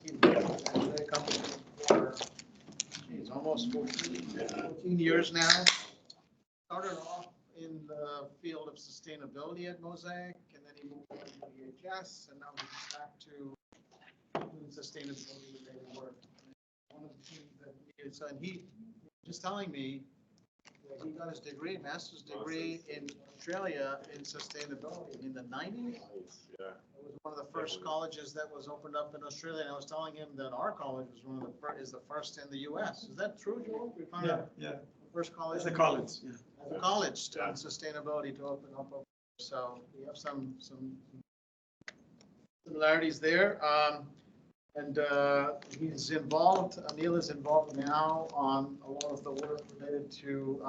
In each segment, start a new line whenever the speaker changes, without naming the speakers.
He's been at the company for geez, almost 14 years now. Started off in the field of sustainability at Mosaic, and then he moved on to EHS, and now he's back to doing sustainability related work. One of the things that he is, and he just telling me that he got his degree, master's degree in Australia in sustainability in the 90s.
Yeah.
It was one of the first colleges that was opened up in Australia, and I was telling him that our college was one of the first, is the first in the U.S. Is that true, Joel? We found out
Yeah.
the first college.
As a college, yeah.
As a college to sustainability to open up. So we have some similarities there. And he's involved, Anil is involved now on a lot of the work related to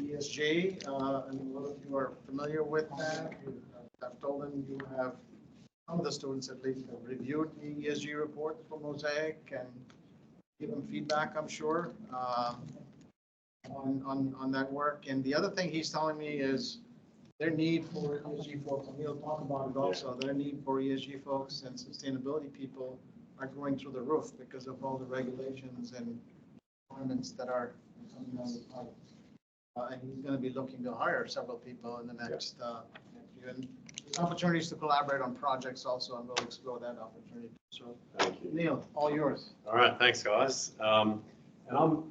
ESG, and a lot of you are familiar with that. I've told him you have, some of the students at least, have reviewed the ESG report for Mosaic and give them feedback, I'm sure, on that work. And the other thing he's telling me is their need for ESG folks, and he'll talk about it also, their need for ESG folks and sustainability people are going through the roof because of all the regulations and requirements that are coming down the pipe. And he's going to be looking to hire several people in the next year. And there's opportunities to collaborate on projects also, and we'll explore that opportunity. So,
Thank you.
Neil, all yours.
All right, thanks, guys. And I'm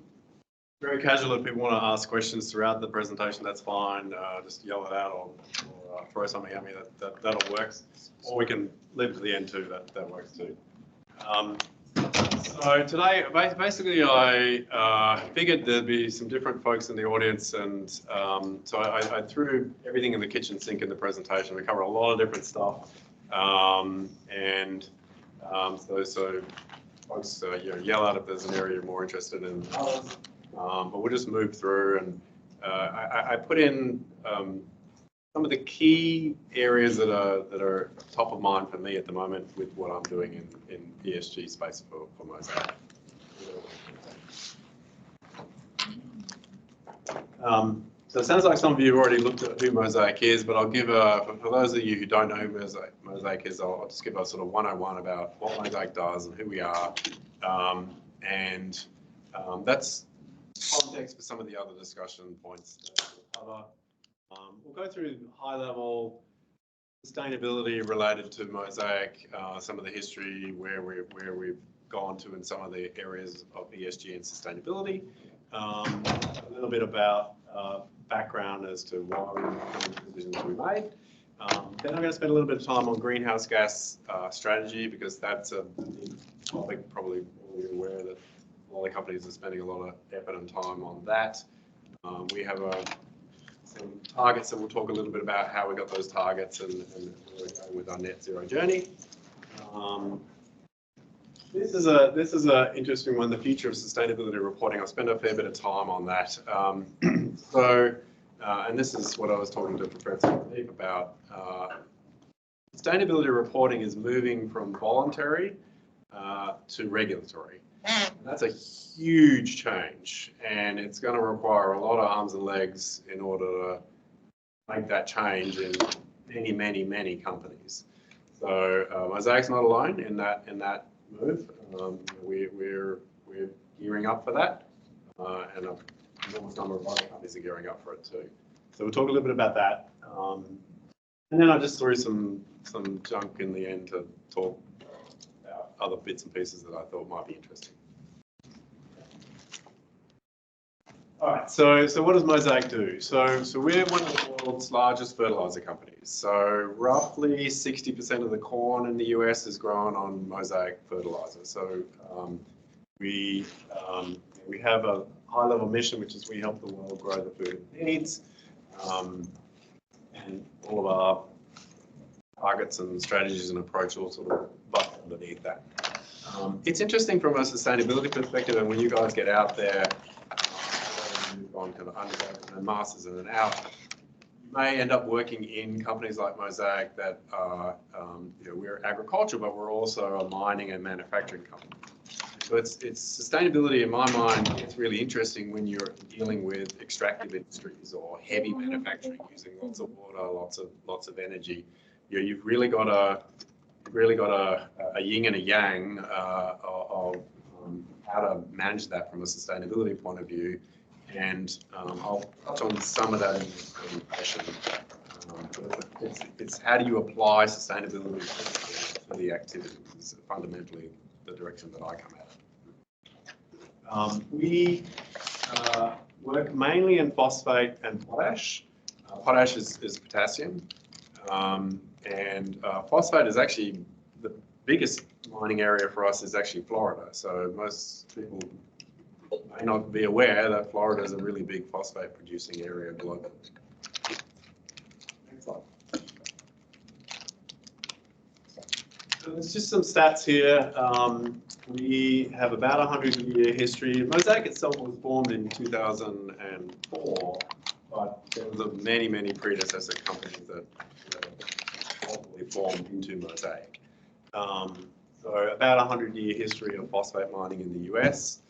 very casual. If people want to ask questions throughout the presentation, that's fine. Just yell it out or throw something at me. That'll work. Or we can leave it to the end too. That works too. So today, basically, I figured there'd be some different folks in the audience, and so I threw everything in the kitchen sink in the presentation. We cover a lot of different stuff, so folks, yell out if there's an area you're more interested in than others. But we'll just move through, and I put in some of the key areas that are top of mind for me at the moment with what I'm doing in ESG space for Mosaic. So it sounds like some of you have already looked at who Mosaic is, but I'll give for those of you who don't know who Mosaic is, I'll just give a sort of 101 about what Mosaic does and who we are, and that's context for some of the other discussion points that we'll cover. We'll go through high-level sustainability related to Mosaic, some of the history, where we've gone to in some of the areas of ESG and sustainability, a little bit about background as to why we made the decisions we made. Then I'm going to spend a little bit of time on greenhouse gas strategy, because that's a topic probably all you're aware that a lot of companies are spending a lot of effort and time on that. We have some targets, and we'll talk a little bit about how we got those targets and where we're going with our net zero journey. This is a interesting one, the future of sustainability reporting. I'll spend a fair bit of time on that. And this is what I was talking to Professor Deep about. Sustainability reporting is moving from voluntary to regulatory. And that's a huge change, and it's going to require a lot of arms and legs in order to make that change in many companies. So Mosaic's not alone in that move. We're gearing up for that, and a enormous number of other companies are gearing up for it too. So we'll talk a little bit about that, and then I just threw some junk in the end to talk about other bits and pieces that I thought might be interesting. All right, so what does Mosaic do? So we're one of the world's largest fertilizer companies. So roughly 60% of the corn in the US is grown on Mosaic fertilizer. So we have a high-level mission, which is we help the world grow the food it needs, and all of our targets and strategies and approach all sort of butt underneath that. It's interesting from a sustainability perspective, and when you guys get out there, on kind of undergrad and masters in and out, you may end up working in companies like Mosaic that are, we're agriculture, but we're also a mining and manufacturing company. So it's sustainability in my mind. It's really interesting when you're dealing with extractive industries or heavy manufacturing using lots of water, lots of energy. You've really got to really got a yin and a yang of how to manage that from a sustainability point of view. And I'll touch on some of that in this presentation. It's how do you apply sustainability to the activities is fundamentally the direction that I come at. We work mainly in phosphate and potash. Potash is potassium. And phosphate is actually the biggest mining area for us is actually Florida. So most people may not be aware that Florida is a really big phosphate producing area globally. Next slide. So there's just some stats here. We have about a 100-year history. Mosaic itself was formed in 2004, but there was many, many predecessor companies that ultimately formed into Mosaic. So about 100-year history of phosphate mining in the US.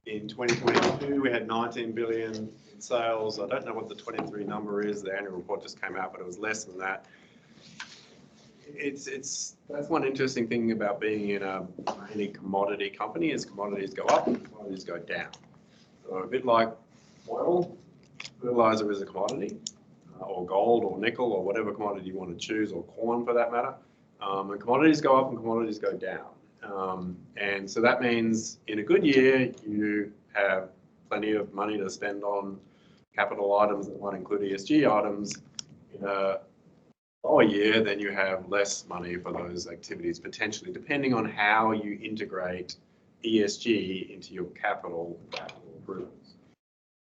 In 2022, we had 19 billion in sales. I don't know what the 23 number is. The annual report just came out, but it was less than that. That's one interesting thing about being in a mainly commodity company is commodities go up, commodities go down. So a bit like oil, fertilizer is a commodity, or gold or nickel or whatever commodity you want to choose, or corn for that matter. And commodities go up and commodities go down. And so that means in a good year, you have plenty of money to spend on capital items that might include ESG items. In a lower year, then you have less money for those activities, potentially, depending on how you integrate ESG into your capital approvals,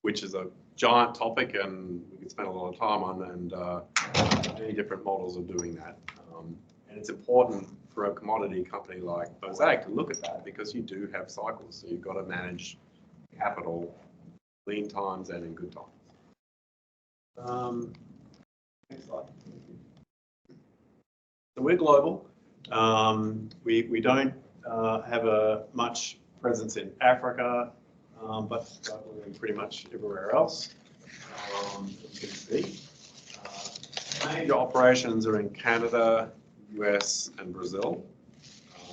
which is a giant topic and we could spend a lot of time on, and many different models of doing that. And it's important for a commodity company like Mosaic to look at that because you do have cycles, so you've got to manage capital lean times and in good times. Next slide. So we're global. We don't have a much presence in Africa, but we're in pretty much everywhere else. You can see. Major operations are in Canada, US, and Brazil.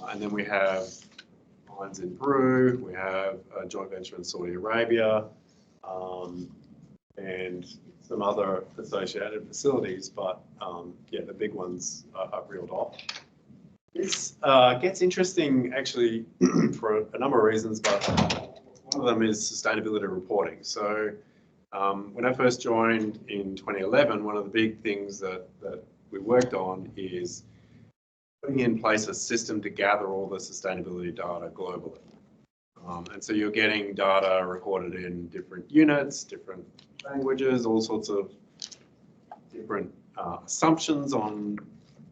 And then we have mines in Peru, we have a joint venture in Saudi Arabia, and some other associated facilities, but yeah, the big ones are reeled off. This gets interesting actually for a number of reasons, but one of them is sustainability reporting. So when I first joined in 2011, one of the big things that we worked on is putting in place a system to gather all the sustainability data globally. And so you're getting data recorded in different units, different languages, all sorts of different assumptions on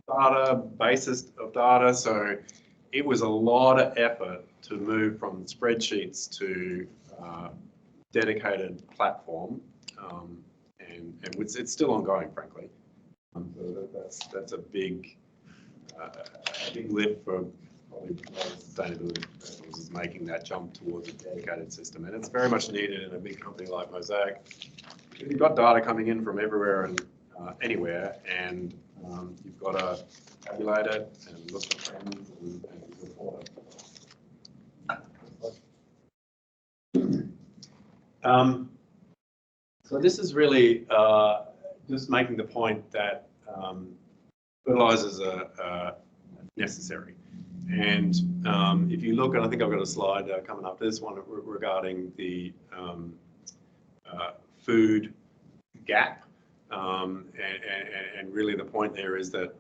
data, basis of data. So it was a lot of effort to move from spreadsheets to dedicated platform, and it's still ongoing, frankly. So that's a big lift for probably sustainability professionals is making that jump towards a dedicated system, and it's very much needed in a big company like Mosaic. You've got data coming in from everywhere and anywhere, and you've got to tabulate it and look at trends and report it. So this is really just making the point that fertilizers are necessary. And if you look, and I think I've got a slide coming up, there's one regarding the food gap. And really the point there is that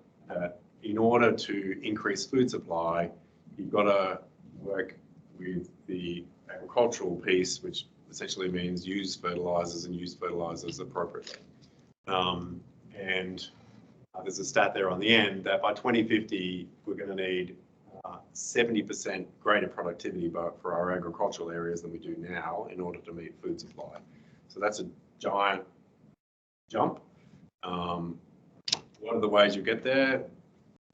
in order to increase food supply, you've got to work with the agricultural piece, which essentially means use fertilizers and use fertilizers appropriately. And there's a stat there on the end that by 2050, we're going to need 70% greater productivity for our agricultural areas than we do now in order to meet food supply. So that's a giant jump. What are the ways you get there?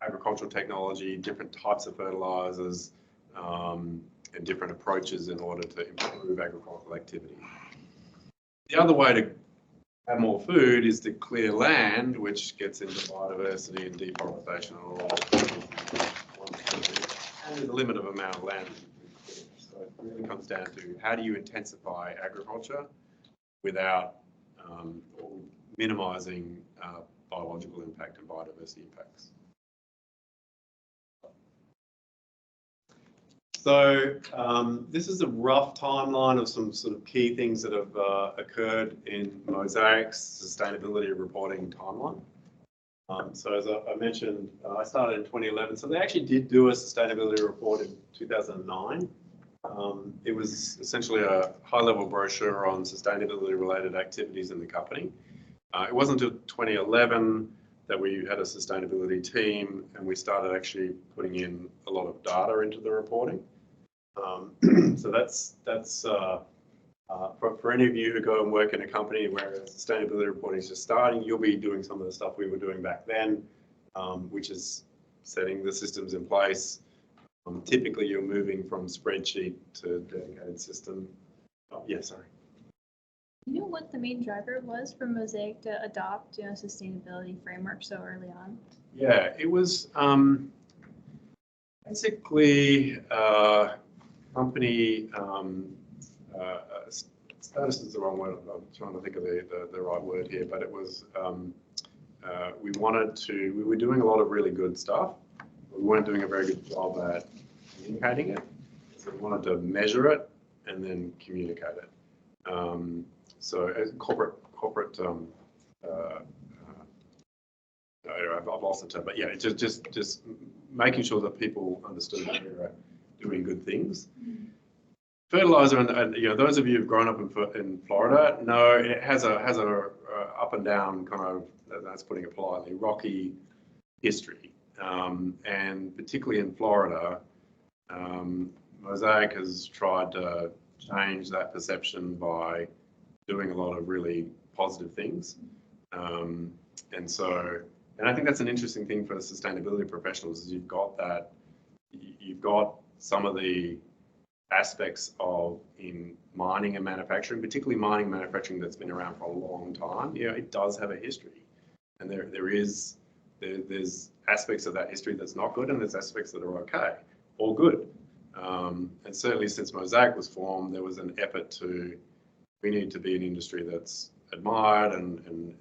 Agricultural technology, different types of fertilizers, and different approaches in order to improve agricultural activity. The other way to have more food is to clear land, which gets into biodiversity and deforestation and all. And there's a limit of amount of land. So it really comes down to how do you intensify agriculture without minimizing biological impact and biodiversity impacts. So this is a rough timeline of some sort of key things that have occurred in Mosaic's sustainability reporting timeline. So as I mentioned, I started in 2011. So they actually did do a sustainability report in 2009. It was essentially a high-level brochure on sustainability-related activities in the company. It wasn't until 2011 that we had a sustainability team and we started actually putting in a lot of data into the reporting. So that's for any of you who go and work in a company where sustainability reporting is just starting, you'll be doing some of the stuff we were doing back then, which is setting the systems in place. Typically, you're moving from spreadsheet to dedicated system. Oh, yeah, sorry.
You know what the main driver was for Mosaic to adopt, a sustainability framework so early on?
Yeah, it was basically company status is the wrong word. I'm trying to think of the right word here, but it was we were doing a lot of really good stuff. We weren't doing a very good job at communicating it. So we wanted to measure it and then communicate it. So as corporate I've lost the term, but yeah, just making sure that people understood that we were doing good things. Fertilizer, and those of you who've grown up in Florida know it has a up and down kind of, that's putting it politely, rocky history, and particularly in Florida, Mosaic has tried to change that perception by doing a lot of really positive things, and I think that's an interesting thing for sustainability professionals is you've got some of the aspects of in mining and manufacturing, particularly mining and manufacturing that's been around for a long time. It does have a history, and there's aspects of that history that's not good, and there's aspects that are okay or good. And certainly since Mosaic was formed, there was an effort we need to be an industry that's admired and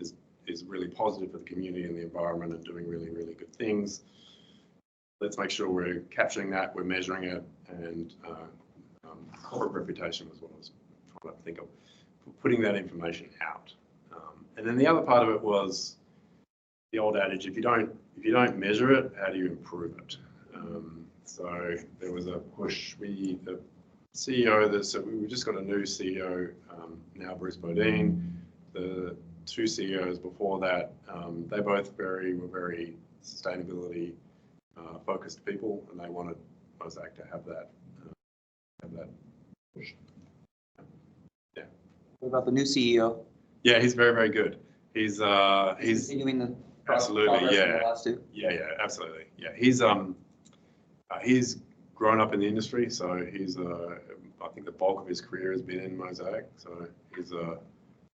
is really positive for the community and the environment and doing really, really good things. Let's make sure we're capturing that, we're measuring it, and corporate reputation was what I was trying to think of, putting that information out. And then the other part of it was the old adage: if you don't measure it, how do you improve it? So there was a push. We just got a new CEO now, Bruce Bodine. The two CEOs before that, they both were very sustainability focused people, and they wanted Mosaic to have that push. Yeah.
What about the new CEO?
Yeah, he's very, very good. He's
continuing the
absolutely, yeah.
The last two?
Yeah, absolutely. Yeah, he's grown up in the industry, so he's I think the bulk of his career has been in Mosaic, so he's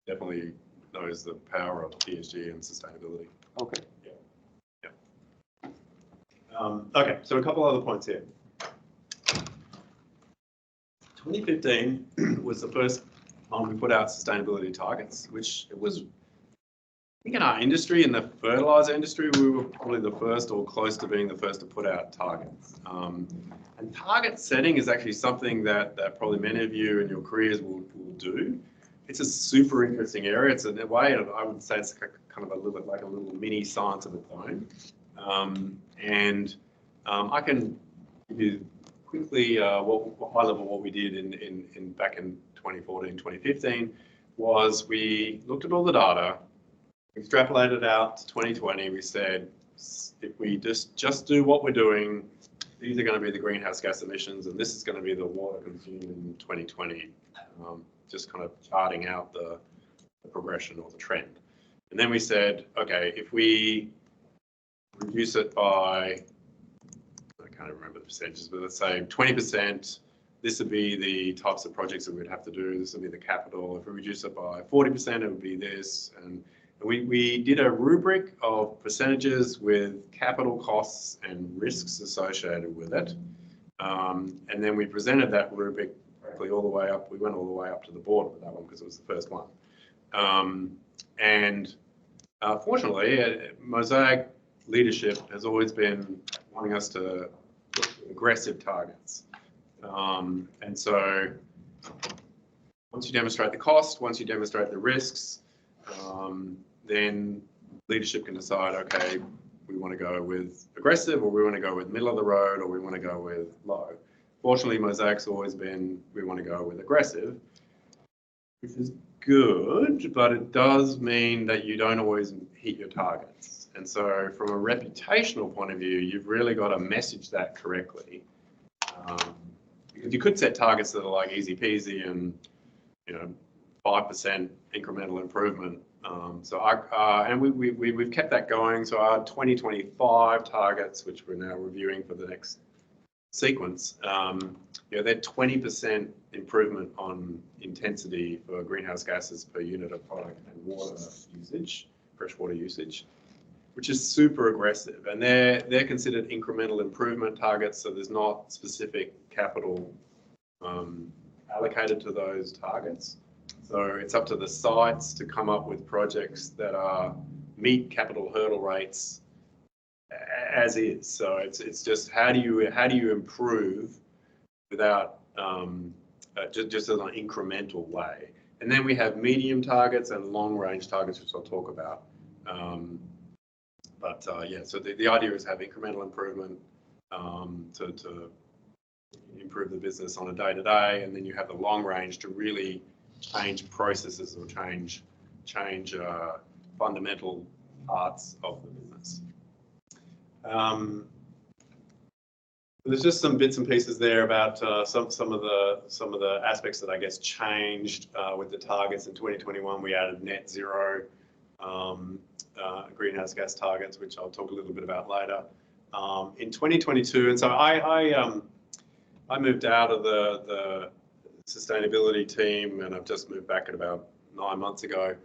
definitely knows the power of ESG and sustainability.
Okay.
Yeah. Okay, so a couple other points here. 2015 was the first time we put out sustainability targets, which it was, I think in our industry, in the fertilizer industry, we were probably the first or close to being the first to put out targets. And target setting is actually something that probably many of you in your careers will do. It's a super interesting area. It's in a way, I would say it's kind of a little bit like a little mini science of its own. I can give you quickly high level what we did in back in 2014, 2015 was we looked at all the data, extrapolated out to 2020. We said, if we just do what we're doing, these are going to be the greenhouse gas emissions, and this is going to be the water consumed in 2020. Just kind of charting out the progression or the trend. And then we said, okay, if we reduce it by, I can't remember the percentages, but let's say 20%, this this would be the types of projects that we'd have to do. This would be the capital. If we reduce it by 40%, it would be this. And we did a rubric of percentages with capital costs and risks associated with it. And then we presented that rubric practically all the way up. We went all the way up to the board with that one because it was the first one. Fortunately, Mosaic leadership has always been wanting us to look at aggressive targets. And so once you demonstrate the cost, once you demonstrate the risks, then leadership can decide, okay, we want to go with aggressive, or we want to go with middle of the road, or we want to go with low. Fortunately, Mosaic's always been, we want to go with aggressive, which is good, but it does mean that you don't always hit your targets. And so from a reputational point of view, you've really got to message that correctly. Because you could set targets that are like easy peasy and, 5% incremental improvement. We've kept that going. So our 2025 targets, which we're now reviewing for the next sequence, they're 20% improvement on intensity for greenhouse gases per unit of product and water usage, freshwater usage, which is super aggressive. And they're considered incremental improvement targets. So there's not specific capital allocated to those targets. So it's up to the sites to come up with projects that meet capital hurdle rates as is. So it's just how do you improve without just in an incremental way. And then we have medium targets and long range targets, which I'll talk about. So the idea is have incremental improvement to improve the business on a day-to-day, and then you have the long range to really change processes or change fundamental parts of the business. There's just some bits and pieces there about some of the aspects that I guess changed with the targets in 2021. We added net zero greenhouse gas targets, which I'll talk a little bit about later. In 2022, and so I moved out of the sustainability team, and I've just moved back at about 9 months ago.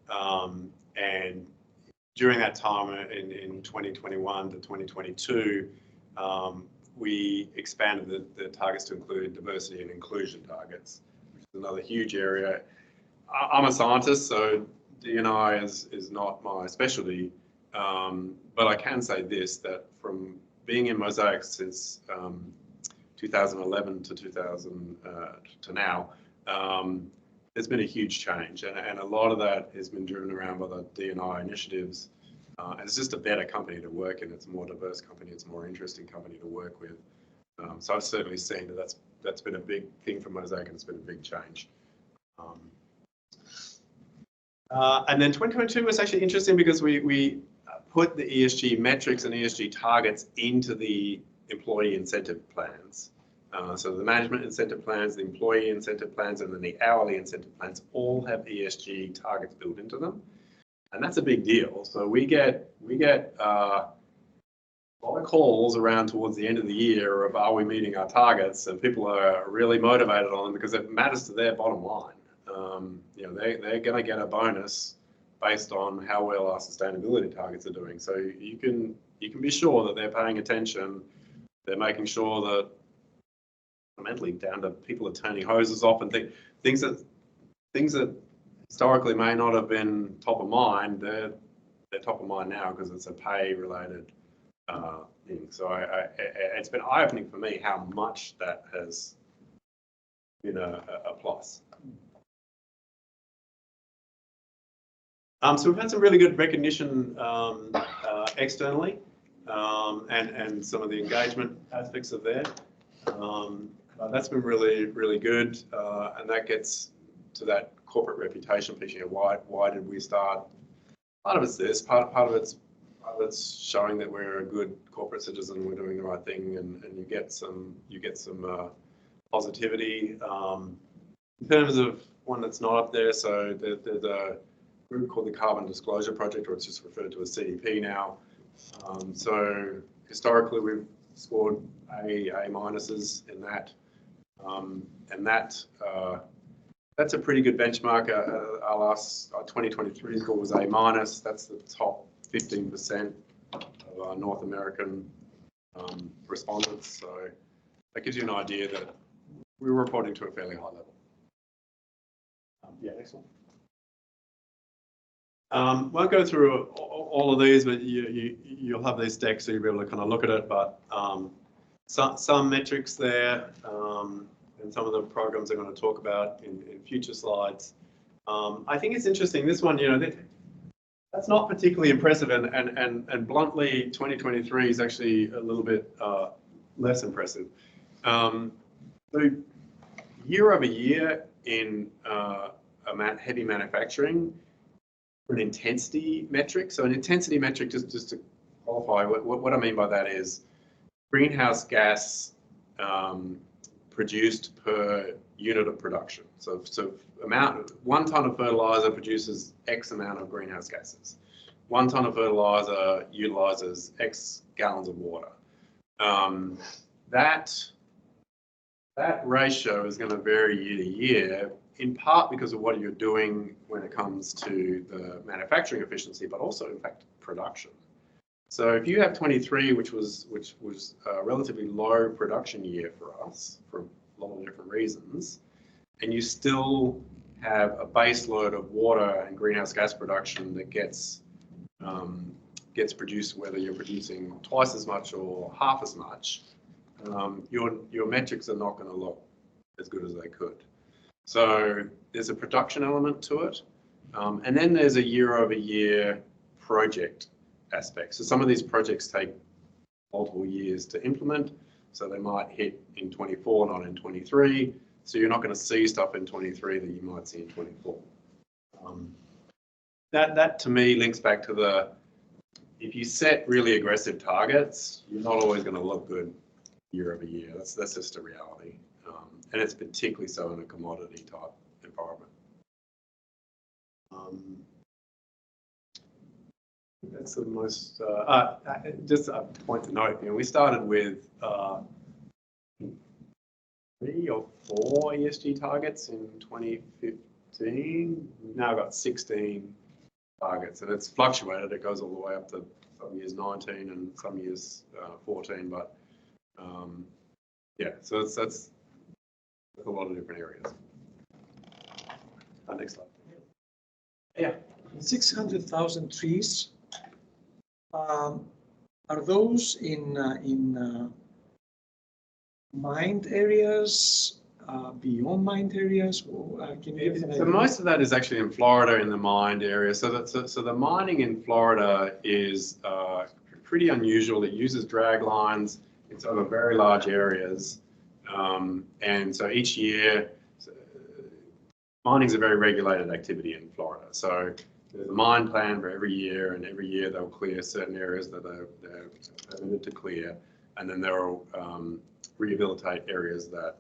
And during that time in 2021 to 2022, we expanded the targets to include diversity and inclusion targets, which is another huge area. I'm a scientist, so D&I is not my specialty, but I can say this, that from being in Mosaic since 2011 to now, there's been a huge change, and a lot of that has been driven around by the D&I initiatives. And it's just a better company to work in. It's a more diverse company. It's a more interesting company to work with. So I've certainly seen that's been a big thing for Mosaic, and it's been a big change. And then 2022 was actually interesting because we put the ESG metrics and ESG targets into the employee incentive plans. So the management incentive plans, the employee incentive plans, and then the hourly incentive plans all have ESG targets built into them. And that's a big deal. So we get a lot of calls around towards the end of the year of, are we meeting our targets? And people are really motivated on them because it matters to their bottom line. They're going to get a bonus based on how well our sustainability targets are doing. So you can be sure that they're paying attention. They're making sure that fundamentally down to people are turning hoses off and things that historically may not have been top of mind. They're top of mind now because it's a pay related thing. So it's been eye-opening for me how much that has been a plus. So we've had some really good recognition externally, and some of the engagement aspects of there. That's been really, really good, and that gets to that corporate reputation piece. Why did we start? Part of it's this. Part of it's showing that we're a good corporate citizen. We're doing the right thing, and you get some positivity. In terms of one that's not up there, so there's a group called the Carbon Disclosure Project, or it's just referred to as CDP now. So historically, we've scored A minuses in that. And that's a pretty good benchmark. Our last 2023 score was A minus. That's the top 15% of our North American respondents. So that gives you an idea that we're reporting to a fairly high level. Yeah, excellent. Won't go through all of these, but you'll have these decks, so you'll be able to kind of look at it. But some metrics there, and some of the programs I'm going to talk about in future slides. I think it's interesting. This one, that's not particularly impressive, and bluntly, 2023 is actually a little bit less impressive. So year over year in heavy manufacturing, an intensity metric. So an intensity metric, just to qualify, what I mean by that is greenhouse gas produced per unit of production. So 1 ton of fertilizer produces X amount of greenhouse gases. 1 ton of fertilizer utilizes X gallons of water. That ratio is going to vary year to year, in part because of what you're doing when it comes to the manufacturing efficiency, but also, in fact, production. So if you have 23, which was a relatively low production year for us for a lot of different reasons, and you still have a base load of water and greenhouse gas production that gets produced, whether you're producing twice as much or half as much, your metrics are not going to look as good as they could. So there's a production element to it, and then there's a year-over-year project aspect. So some of these projects take multiple years to implement, so they might hit in 24, not in 23. So you're not going to see stuff in 23 that you might see in 24. That to me links back to if you set really aggressive targets, you're not always going to look good year over year. That's just a reality, and it's particularly so in a commodity type environment. That's the most. Just a point to note. We started with 3 or 4 ESG targets in 2015. We've now got 16 targets, and it's fluctuated. It goes all the way up to some years 19 and some years 14, but yeah, so that's a lot of different areas. Next slide. Yeah.
600,000 trees. Are those in mined areas, beyond mined areas? Can you give us an
So
idea?
most of that is actually in Florida in the mined area. So the mining in Florida is pretty unusual. It uses drag lines. It's over very large areas, and so each year, mining is a very regulated activity in Florida. So there's a mine plan for every year, and every year they'll clear certain areas that they're permitted to clear, and then they'll rehabilitate areas that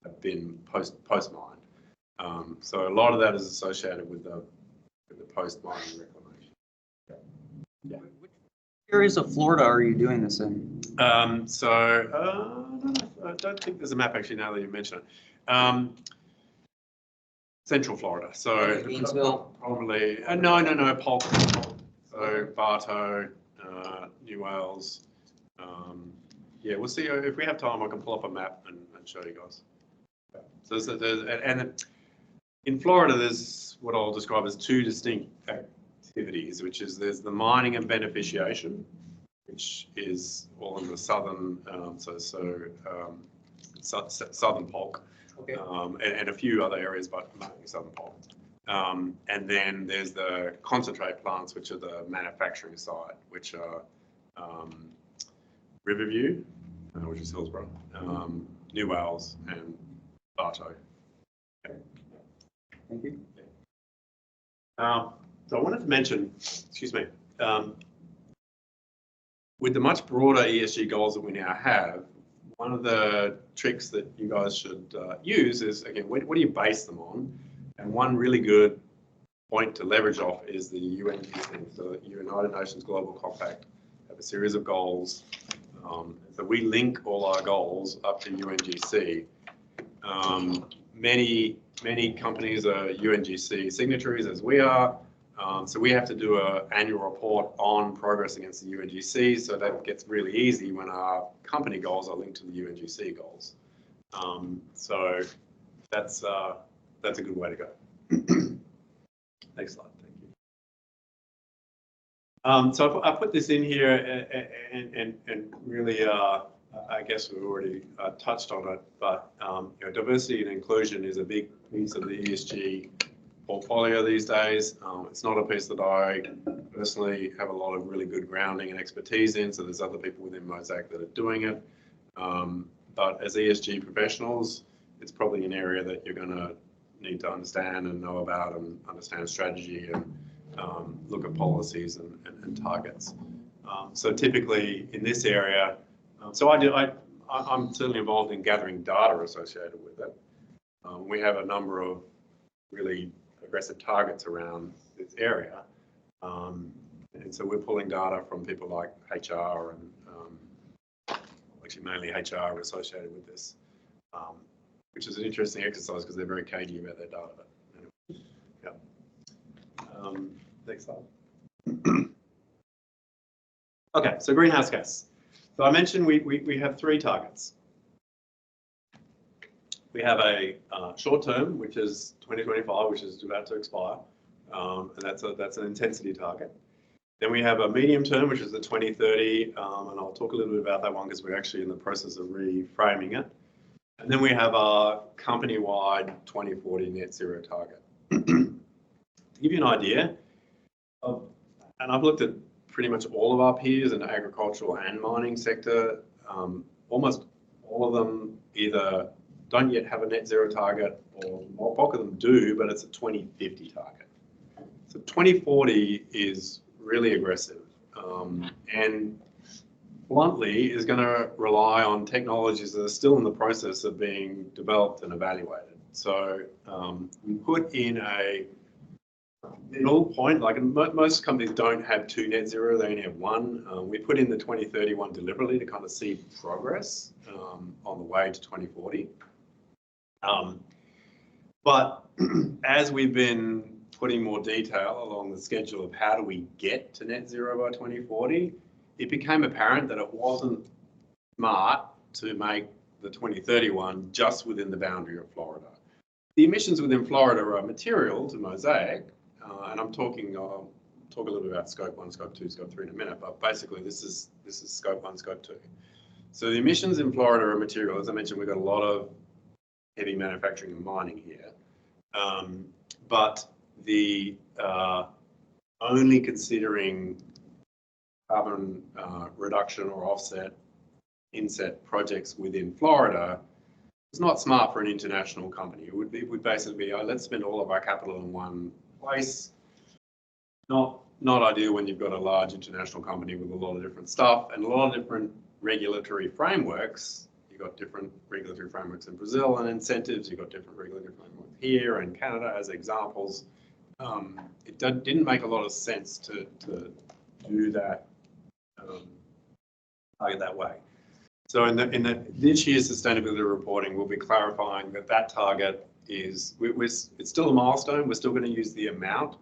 have been post-mined. So a lot of that is associated with the post-mining reclamation. Yeah.
Which areas of Florida are you doing this in?
I don't think there's a map actually now that you mention it. Central Florida. So
Gainesville?
probably no, Polk. So Bartow, New Wales. Yeah, we'll see if we have time. I can pull up a map and show you guys. So and in Florida, there's what I'll describe as 2 distinct activities, which is there's the mining and beneficiation, which is all in the southern, southern Polk.
Okay.
And a few other areas, but mainly southern Polk. And then there's the concentrate plants, which are the manufacturing side, which are Riverview, which is Hillsborough, New Wales, and Bartow. Okay.
Thank you.
So I wanted to mention, excuse me, with the much broader ESG goals that we now have, one of the tricks that you guys should use is, again, what do you base them on? And one really good point to leverage off is the UNGC, so the United Nations Global Compact, have a series of goals. So we link all our goals up to UNGC. Many companies are UNGC signatories, as we are. So we have to do an annual report on progress against the UNGC. So that gets really easy when our company goals are linked to the UNGC goals. So that's a good way to go. Next slide, thank you. So I put this in here and really, I guess we've already touched on it, but diversity and inclusion is a big piece of the ESG portfolio these days. It's not a piece that I personally have a lot of really good grounding and expertise in, so there's other people within Mosaic that are doing it. But as ESG professionals, it's probably an area that you're going to need to understand and know about and understand strategy and look at policies and targets. So typically in this area, I'm certainly involved in gathering data associated with it. We have a number of really aggressive targets around this area. And so we're pulling data from people like HR and actually mainly HR are associated with this, which is an interesting exercise because they're very cagey about their data. Yeah. Next slide. Okay, so greenhouse gas. So I mentioned we have 3 targets. We have a short term, which is 2025, which is about to expire, and that's an intensity target. Then we have a medium term, which is the 2030, and I'll talk a little bit about that one because we're actually in the process of reframing it. And then we have our company-wide 2040 net zero target. To give you an idea, and I've looked at pretty much all of our peers in the agricultural and mining sector, almost all of them either don't yet have a net zero target or bulk of them do, but it's a 2050 target. So 2040 is really aggressive and bluntly is going to rely on technologies that are still in the process of being developed and evaluated. So we put in a middle point, like most companies don't have 2 net zero, they only have 1. We put in the 2031 deliberately to kind of see progress on the way to 2040. But as we've been putting more detail along the schedule of how do we get to net zero by 2040, it became apparent that it wasn't smart to make the 2031 just within the boundary of Florida. The emissions within Florida are material to Mosaic, and I'll talk a little bit about scope 1, scope 2, scope 3 in a minute, but basically this is scope 1, scope 2. So the emissions in Florida are material. As I mentioned, we've got a lot of heavy manufacturing and mining here, but the only considering carbon reduction or offset inset projects within Florida is not smart for an international company. It would basically be, let's spend all of our capital in one place. Not ideal when you've got a large international company with a lot of different stuff and a lot of different regulatory frameworks. You've got different regulatory frameworks in Brazil and incentives. You've got different regulatory frameworks here and Canada as examples. It didn't make a lot of sense to do that that way. So in this year's sustainability reporting, we'll be clarifying that target is it's still a milestone. We're still going to use the amount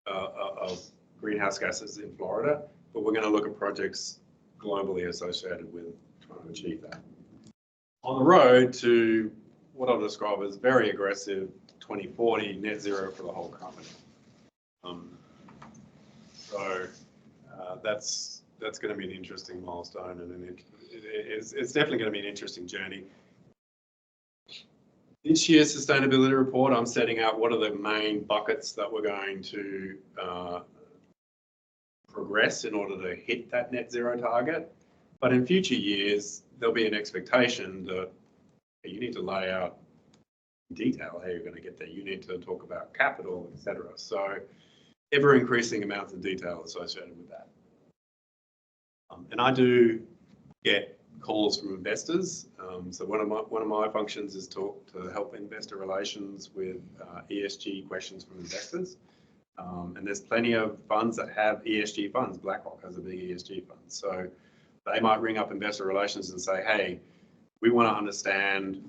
of greenhouse gases in Florida, but we're going to look at projects globally associated with trying to achieve that. On the road to what I'll describe as very aggressive 2040 net zero for the whole company. So that's going to be an interesting milestone, and it's definitely going to be an interesting journey. This year's sustainability report, I'm setting out what are the main buckets that we're going to progress in order to hit that net zero target. But in future years, there'll be an expectation that you need to lay out in detail how you're going to get there. You need to talk about capital, etc. So ever increasing amounts of detail associated with that. And I do get calls from investors. So one of my functions is to help investor relations with ESG questions from investors. And there's plenty of funds that have ESG funds. BlackRock has a big ESG fund. So they might ring up investor relations and say, hey, we want to understand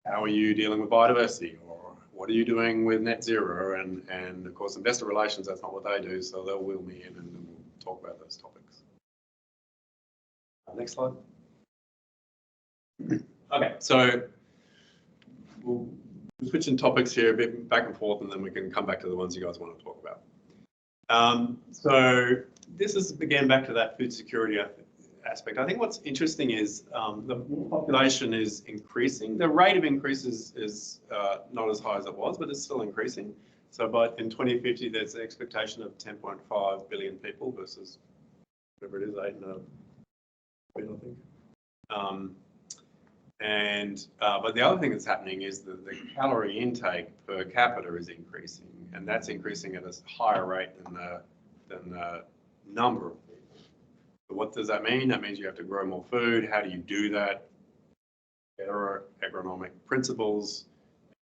how are you dealing with biodiversity, or what are you doing with net zero? And of course, investor relations, that's not what they do, so they'll wheel me in and then we'll talk about those topics. Next slide. Okay, so we'll switch in topics here a bit back and forth, and then we can come back to the ones you guys want to talk about. So this is, again, back to that food security aspect. I think what's interesting is the population is increasing. The rate of increase is not as high as it was, but it's still increasing. So in 2050, there's an expectation of 10.5 billion people versus whatever it is, 8.5 billion, I think. But the other thing that's happening is that the calorie intake per capita is increasing, and that's increasing at a higher rate than the number of people. So what does that mean? That means you have to grow more food. How do you do that? Better agronomic principles,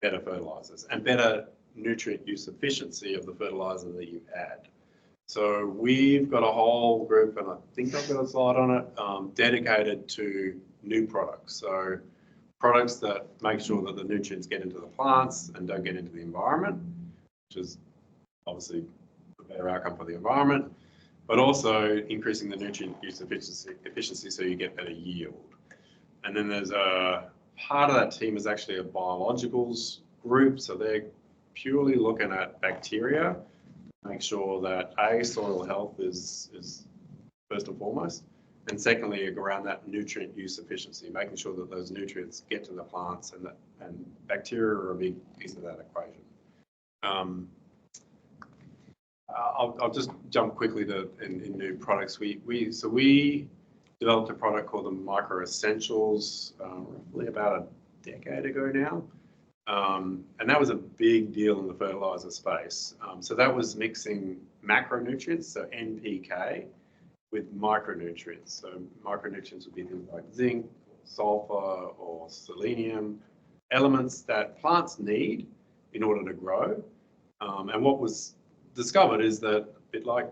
better fertilizers, and better nutrient use efficiency of the fertilizer that you add. So we've got a whole group, and I think I've got a slide on it, dedicated to new products. So products that make sure that the nutrients get into the plants and don't get into the environment, which is obviously a better outcome for the environment, but also increasing the nutrient use efficiency so you get better yield. And then there's a part of that team is actually a biologicals group. So they're purely looking at bacteria, make sure that soil health is first and foremost, and secondly, around that nutrient use efficiency, making sure that those nutrients get to the plants, and bacteria are a big piece of that equation. I'll just jump quickly to in new products. We developed a product called the Micro Essentials roughly about a decade ago now. And that was a big deal in the fertilizer space. So that was mixing macronutrients, so NPK, with micronutrients. So micronutrients would be things like zinc, sulfur, or selenium, elements that plants need in order to grow. And what was discovered is that, a bit like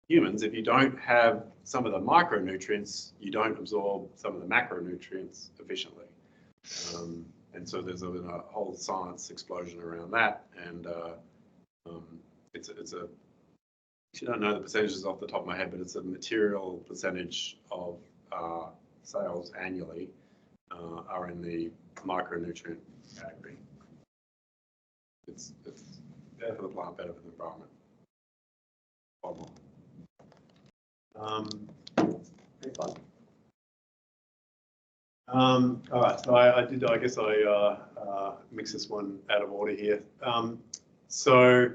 humans, if you don't have some of the micronutrients, you don't absorb some of the macronutrients efficiently. And so there's been a whole science explosion around that. And it's a, I don't know the percentages off the top of my head, but it's a material percentage of sales annually are in the micronutrient category. It's better for the plant, better for the environment. Next slide. All right, so I guess I mixed this one out of order here. So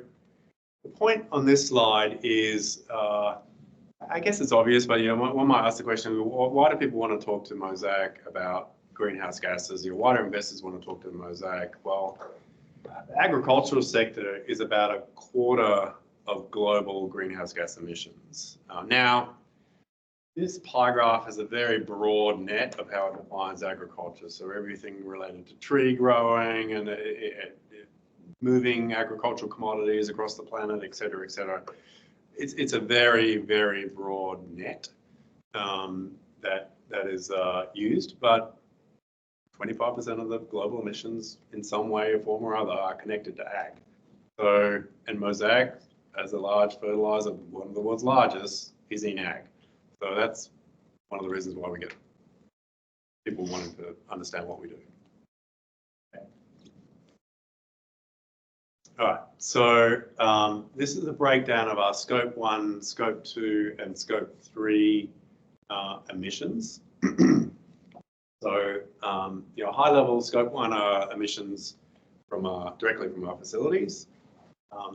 the point on this slide is, I guess it's obvious, but one might ask the question: why do people want to talk to Mosaic about greenhouse gases? Why do investors want to talk to Mosaic? Well, the agricultural sector is about a quarter of global greenhouse gas emissions. Now, this pie graph has a very broad net of how it defines agriculture. So everything related to tree growing and moving agricultural commodities across the planet, et cetera, et cetera. It's a very, very broad net that is used, but 25% of the global emissions in some way, form or other are connected to ag. So, and Mosaic, as a large fertilizer, one of the world's largest, is in ag. So that's one of the reasons why we get people wanting to understand what we do. Okay. All right, so this is a breakdown of our Scope 1, Scope 2, and Scope 3 emissions. So, high level Scope 1 are emissions from directly from our facilities.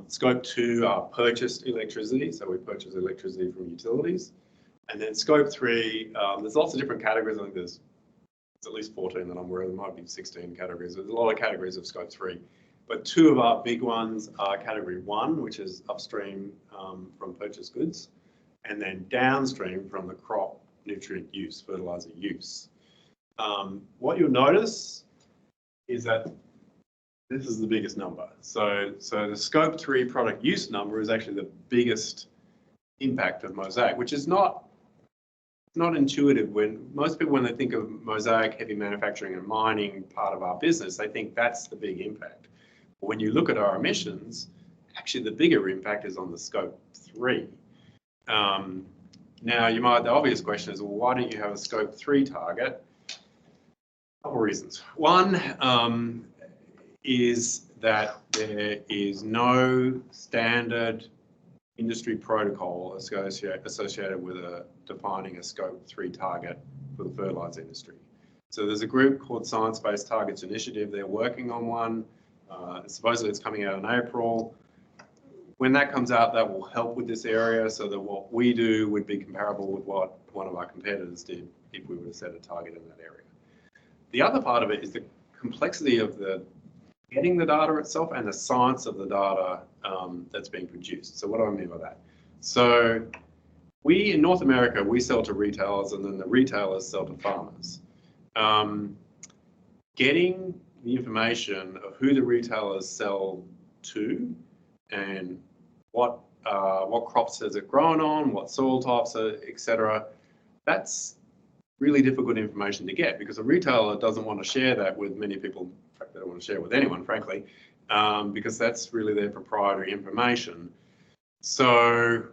Scope 2 are purchased electricity, so we purchase electricity from utilities. And then Scope 3, there's lots of different categories. I think there's at least 14 that I'm aware of. There might be 16 categories. There's a lot of categories of Scope 3. But two of our big ones are Category 1, which is upstream from purchased goods, and then downstream from the crop nutrient use, fertilizer use. What you'll notice is that this is the biggest number. So the Scope 3 product use number is actually the biggest impact of Mosaic, which is not not intuitive. When most people, when they think of Mosaic, heavy manufacturing and mining part of our business, they think that's the big impact. But when you look at our emissions, actually the bigger impact is on the scope 3. Now, the obvious question is, well, why don't you have a scope 3 target? A couple of reasons. One is that there is no standard industry protocol associated with defining a scope 3 target for the fertilizer industry. So there's a group called Science Based Targets Initiative. They're working on one. Supposedly it's coming out in April. When that comes out, that will help with this area so that what we do would be comparable with what one of our competitors did if we were to set a target in that area. The other part of it is the complexity of getting the data itself and the science of the data that's being produced. So what do I mean by that? So in North America, we sell to retailers and then the retailers sell to farmers. Getting the information of who the retailers sell to and what crops has it grown on, what soil types, etc. That's really difficult information to get because a retailer doesn't want to share that with many people. In fact, they don't want to share it with anyone, frankly, because that's really their proprietary information. So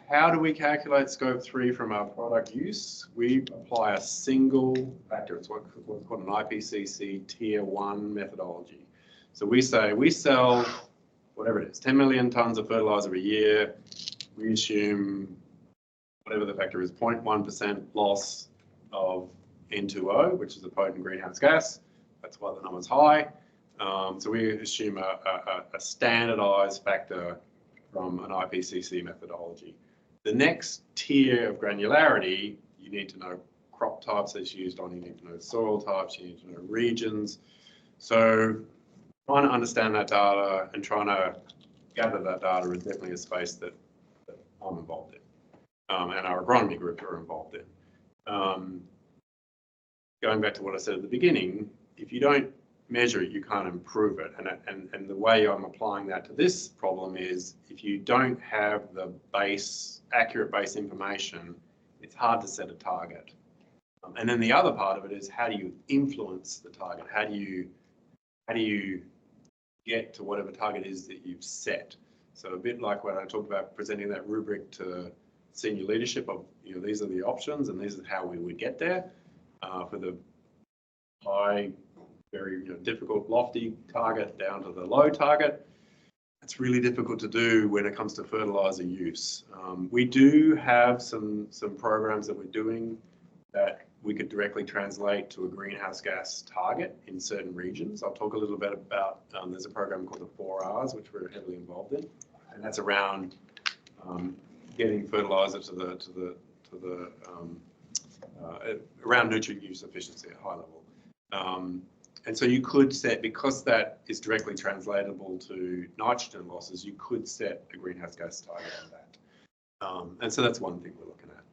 how do we calculate scope 3 from our product use? We apply a single factor. It's what's called an IPCC Tier 1 methodology. So we say we sell whatever it is, 10 million tons of fertilizer a year. We assume whatever the factor is, 0.1% loss of N2O, which is a potent greenhouse gas. That's why the number's high. So we assume a standardized factor from an IPCC methodology. The next tier of granularity, you need to know crop types that's used on, you need to know soil types, you need to know regions. So trying to understand that data and trying to gather that data is definitely a space that I'm involved in, and our agronomy group are involved in. Going back to what I said at the beginning, if you don't measure it, you can't improve it. And the way I'm applying that to this problem is if you don't have the accurate base information, it's hard to set a target. And then the other part of it is how do you influence the target? How do you get to whatever target is that you've set? So a bit like when I talked about presenting that rubric to senior leadership of, these are the options and this is how we would get there. For the high, very difficult, lofty target down to the low target, it's really difficult to do when it comes to fertilizer use. We do have some programs that we're doing that we could directly translate to a greenhouse gas target in certain regions. I'll talk a little bit about, there's a program called the 4Rs, which we're heavily involved in, and that's around getting fertilizer around nutrient use efficiency at high level. And so you could set, because that is directly translatable to nitrogen losses, you could set a greenhouse gas target on that. And so that's one thing we're looking at.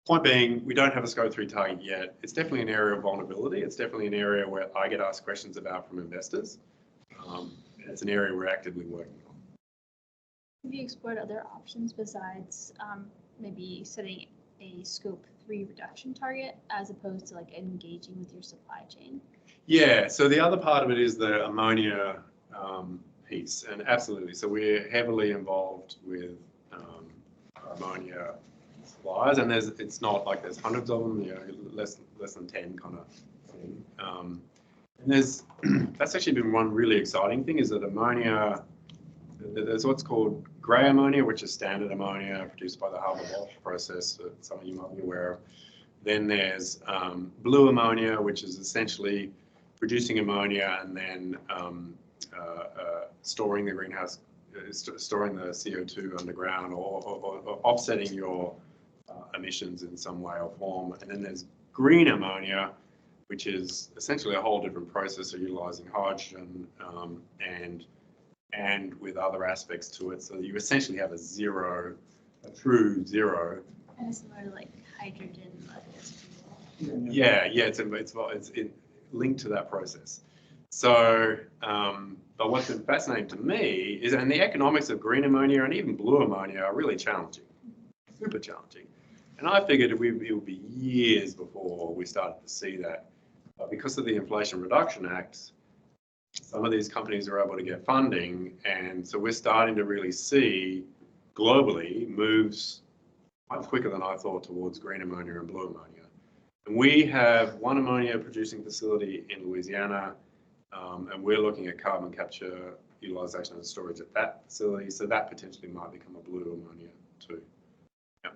Point being, we don't have a scope 3 target yet. It's definitely an area of vulnerability. It's definitely an area where I get asked questions about from investors. It's an area we're actively working on.
Have you explored other options besides maybe setting a scope 3 reduction target as opposed to like engaging with your supply chain?
Yeah, so the other part of it is the ammonia piece, and absolutely. So we're heavily involved with ammonia suppliers, and it's not like there's hundreds of them, less than 10 kind of thing. And that's actually been one really exciting thing is that ammonia, there's what's called grey ammonia, which is standard ammonia produced by the Haber-Bosch process that some of you might be aware of. Then there's blue ammonia, which is essentially producing ammonia and then storing the storing the CO2 underground or offsetting your emissions in some way or form. And then there's green ammonia, which is essentially a whole different process of utilizing hydrogen and with other aspects to it. So you essentially have a true zero.
Kind of similar to like hydrogen levels.
Yeah, it's linked to that process. So, but what's been fascinating to me is, and the economics of green ammonia and even blue ammonia are really challenging, super challenging. And I figured it would be years before we started to see that. But because of the Inflation Reduction Act, some of these companies are able to get funding. And so we're starting to really see globally moves much quicker than I thought towards green ammonia and blue ammonia. And we have one ammonia producing facility in Louisiana, and we're looking at carbon capture, utilization and storage at that facility. So that potentially might become a blue ammonia too. Yeah.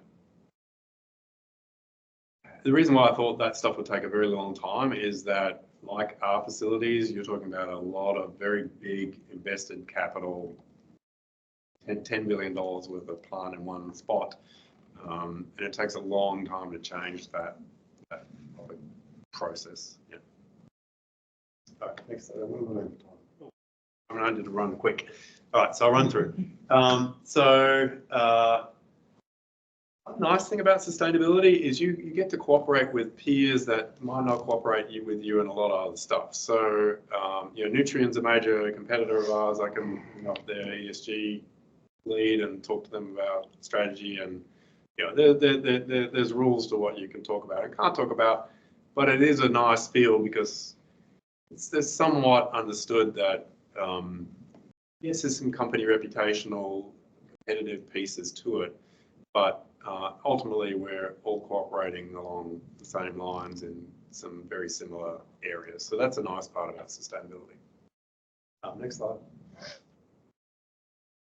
The reason why I thought that stuff would take a very long time is that, like our facilities, you're talking about a lot of very big invested capital, $10 billion worth of plant in one spot. And it takes a long time to change that process. Yeah. Okay, next, I need to run quick. All right, so I'll run through. A nice thing about sustainability is you get to cooperate with peers that might not cooperate with you in a lot of other stuff. So, Nutrien's a major competitor of ours. I can up their ESG lead and talk to them about strategy, and there's rules to what you can talk about and can't talk about, but it is a nice feel because there's somewhat understood that yes, there's some company reputational competitive pieces to it, but ultimately we're all cooperating along the same lines in some very similar areas. So that's a nice part about sustainability. Next slide.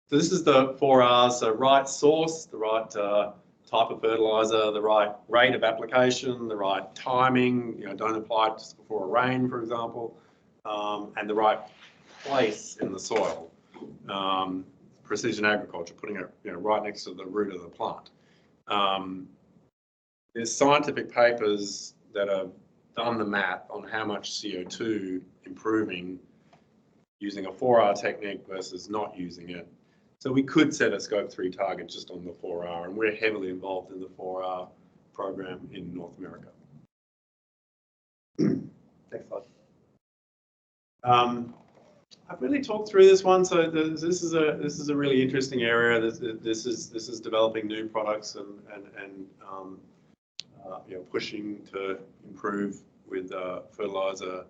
So this is the 4 R's, so right source, the right type of fertilizer, the right rate of application, the right timing, don't apply it just before a rain, for example, and the right place in the soil. Precision agriculture, putting it right next to the root of the plant. There's scientific papers that have done the math on how much CO2 improving using a 4R technique versus not using it. So we could set a scope 3 target just on the 4R, and we're heavily involved in the 4R program in North America. Next slide. I've really talked through this one, so this is a really interesting area. This is developing new products and pushing to improve with fertilizer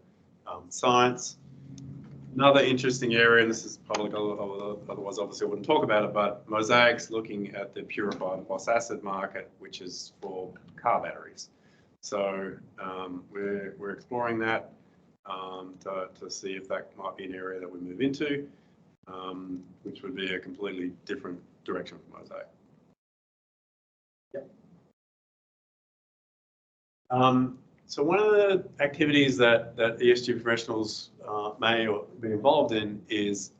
science. Another interesting area, and this is public, otherwise obviously I wouldn't talk about it, but Mosaic's looking at the purified phos acid market, which is for car batteries. So we're exploring that to see if that might be an area that we move into, which would be a completely different direction for Mosaic. Yep. So one of the activities that ESG professionals may be involved in is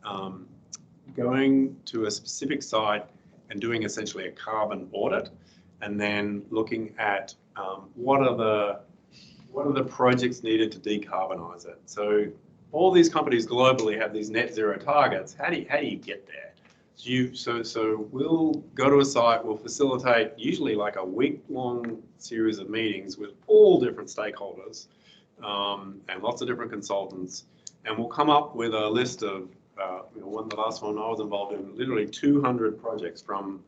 going to a specific site and doing essentially a carbon audit, and then looking at what are the projects needed to decarbonize it. So all these companies globally have these net zero targets. How do you get there? So we'll go to a site, we'll facilitate usually like a week-long series of meetings with all different stakeholders and lots of different consultants, and we'll come up with a list of, the last one I was involved in, literally 200 projects, from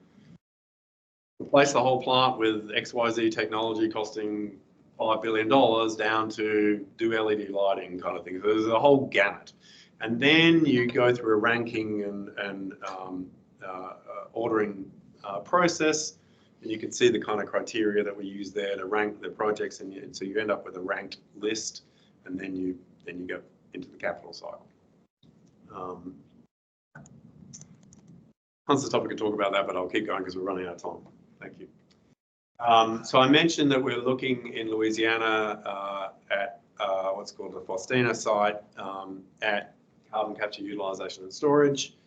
replace the whole plant with XYZ technology costing $5 billion down to do LED lighting kind of thing. So there's a whole gamut. And then you go through a ranking and ordering process, and you can see the kind of criteria that we use there to rank the projects, and so you end up with a ranked list, and then you go into the capital cycle. Constant topic to talk about that, but I'll keep going because we're running out of time. Thank you. So I mentioned that we're looking in Louisiana at what's called the Faustina site at carbon capture, utilization and storage.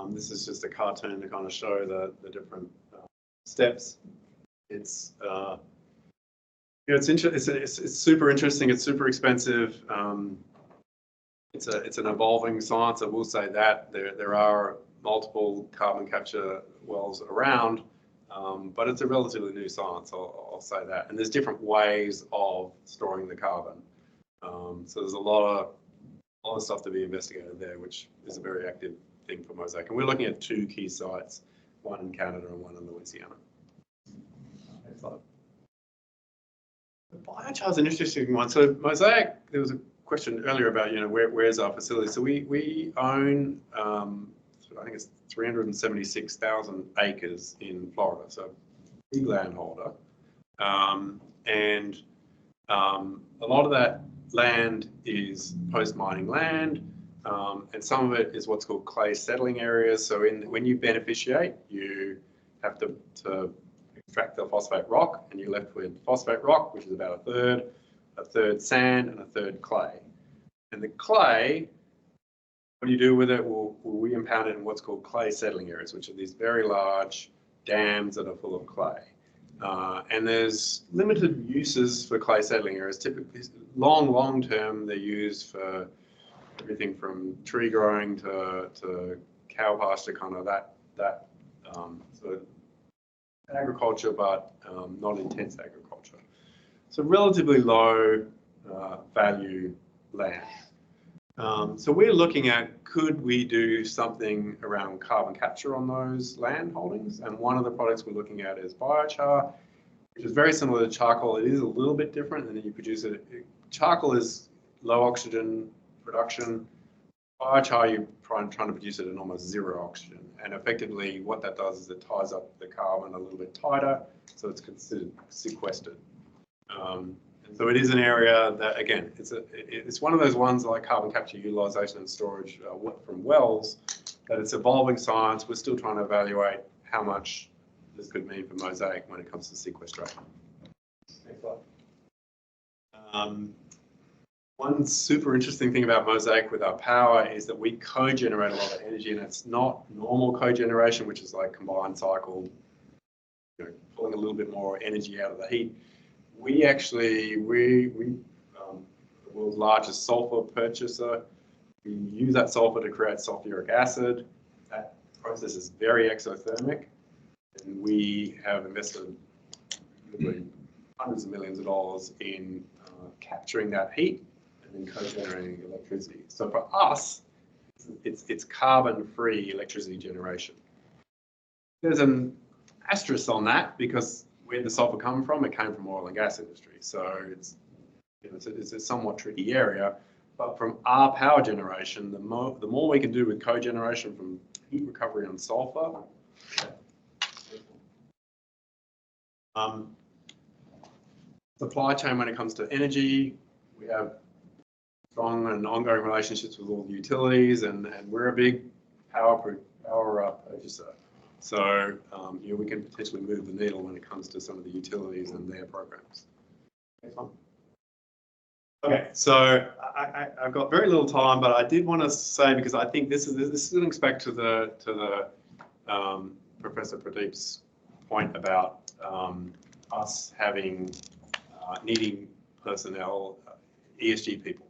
This is just a cartoon to kind of show the different steps. It's it's super interesting. It's super expensive. It's an evolving science. I will say that there are multiple carbon capture wells around, but it's a relatively new science. I'll say that. And there's different ways of storing the carbon. So there's a lot of stuff to be investigated there, which is a very active thing for Mosaic. And we're looking at 2 key sites, one in Canada and one in Louisiana. Next slide. biochar is an interesting one. So Mosaic, there was a question earlier about, where's our facility? So we own, I think it's 376,000 acres in Florida, so big landholder. And a lot of that land is post-mining land, and some of it is what's called clay settling areas. So when you beneficiate, you have to extract the phosphate rock, and you're left with phosphate rock, which is about a third sand, and a third clay. And the clay, what do you do with it? Well, we impound it in what's called clay settling areas, which are these very large dams that are full of clay. And there's limited uses for clay settling areas. Typically, long term, they're used for everything from tree growing to cow pasture, kind of that sort of agriculture, but not intense agriculture. So relatively low value land. So we're looking at, could we do something around carbon capture on those land holdings? And one of the products we're looking at is biochar, which is very similar to charcoal. It is a little bit different, and then you produce it. Charcoal is low oxygen production. Biochar, you're trying to produce it at almost zero oxygen. And effectively what that does is it ties up the carbon a little bit tighter, so it's considered sequestered. And so it is an area that, again, it's one of those ones like carbon capture, utilization and storage from wells, that it's evolving science. We're still trying to evaluate how much this could mean for Mosaic when it comes to sequestration. Next slide. One super interesting thing about Mosaic with our power is that we co-generate a lot of energy, and it's not normal co-generation, which is like combined cycle, pulling a little bit more energy out of the heat. We actually, the world's largest sulfur purchaser. We use that sulfur to create sulfuric acid. That process is very exothermic, and we have invested hundreds of millions of dollars in capturing that heat and then co-generating electricity. So for us, it's carbon-free electricity generation. There's an asterisk on that because where the sulfur come from, it came from oil and gas industry. So it's a somewhat tricky area. But from our power generation, the more we can do with cogeneration from heat recovery on sulfur. Supply chain when it comes to energy, we have strong and ongoing relationships with all the utilities, and we're a big power purchaser. So we can potentially move the needle when it comes to some of the utilities and their programs. Next one. Okay, so I've got very little time, but I did want to say, because I think this links back to the Professor Pradeep's point about us having needing personnel, ESG people,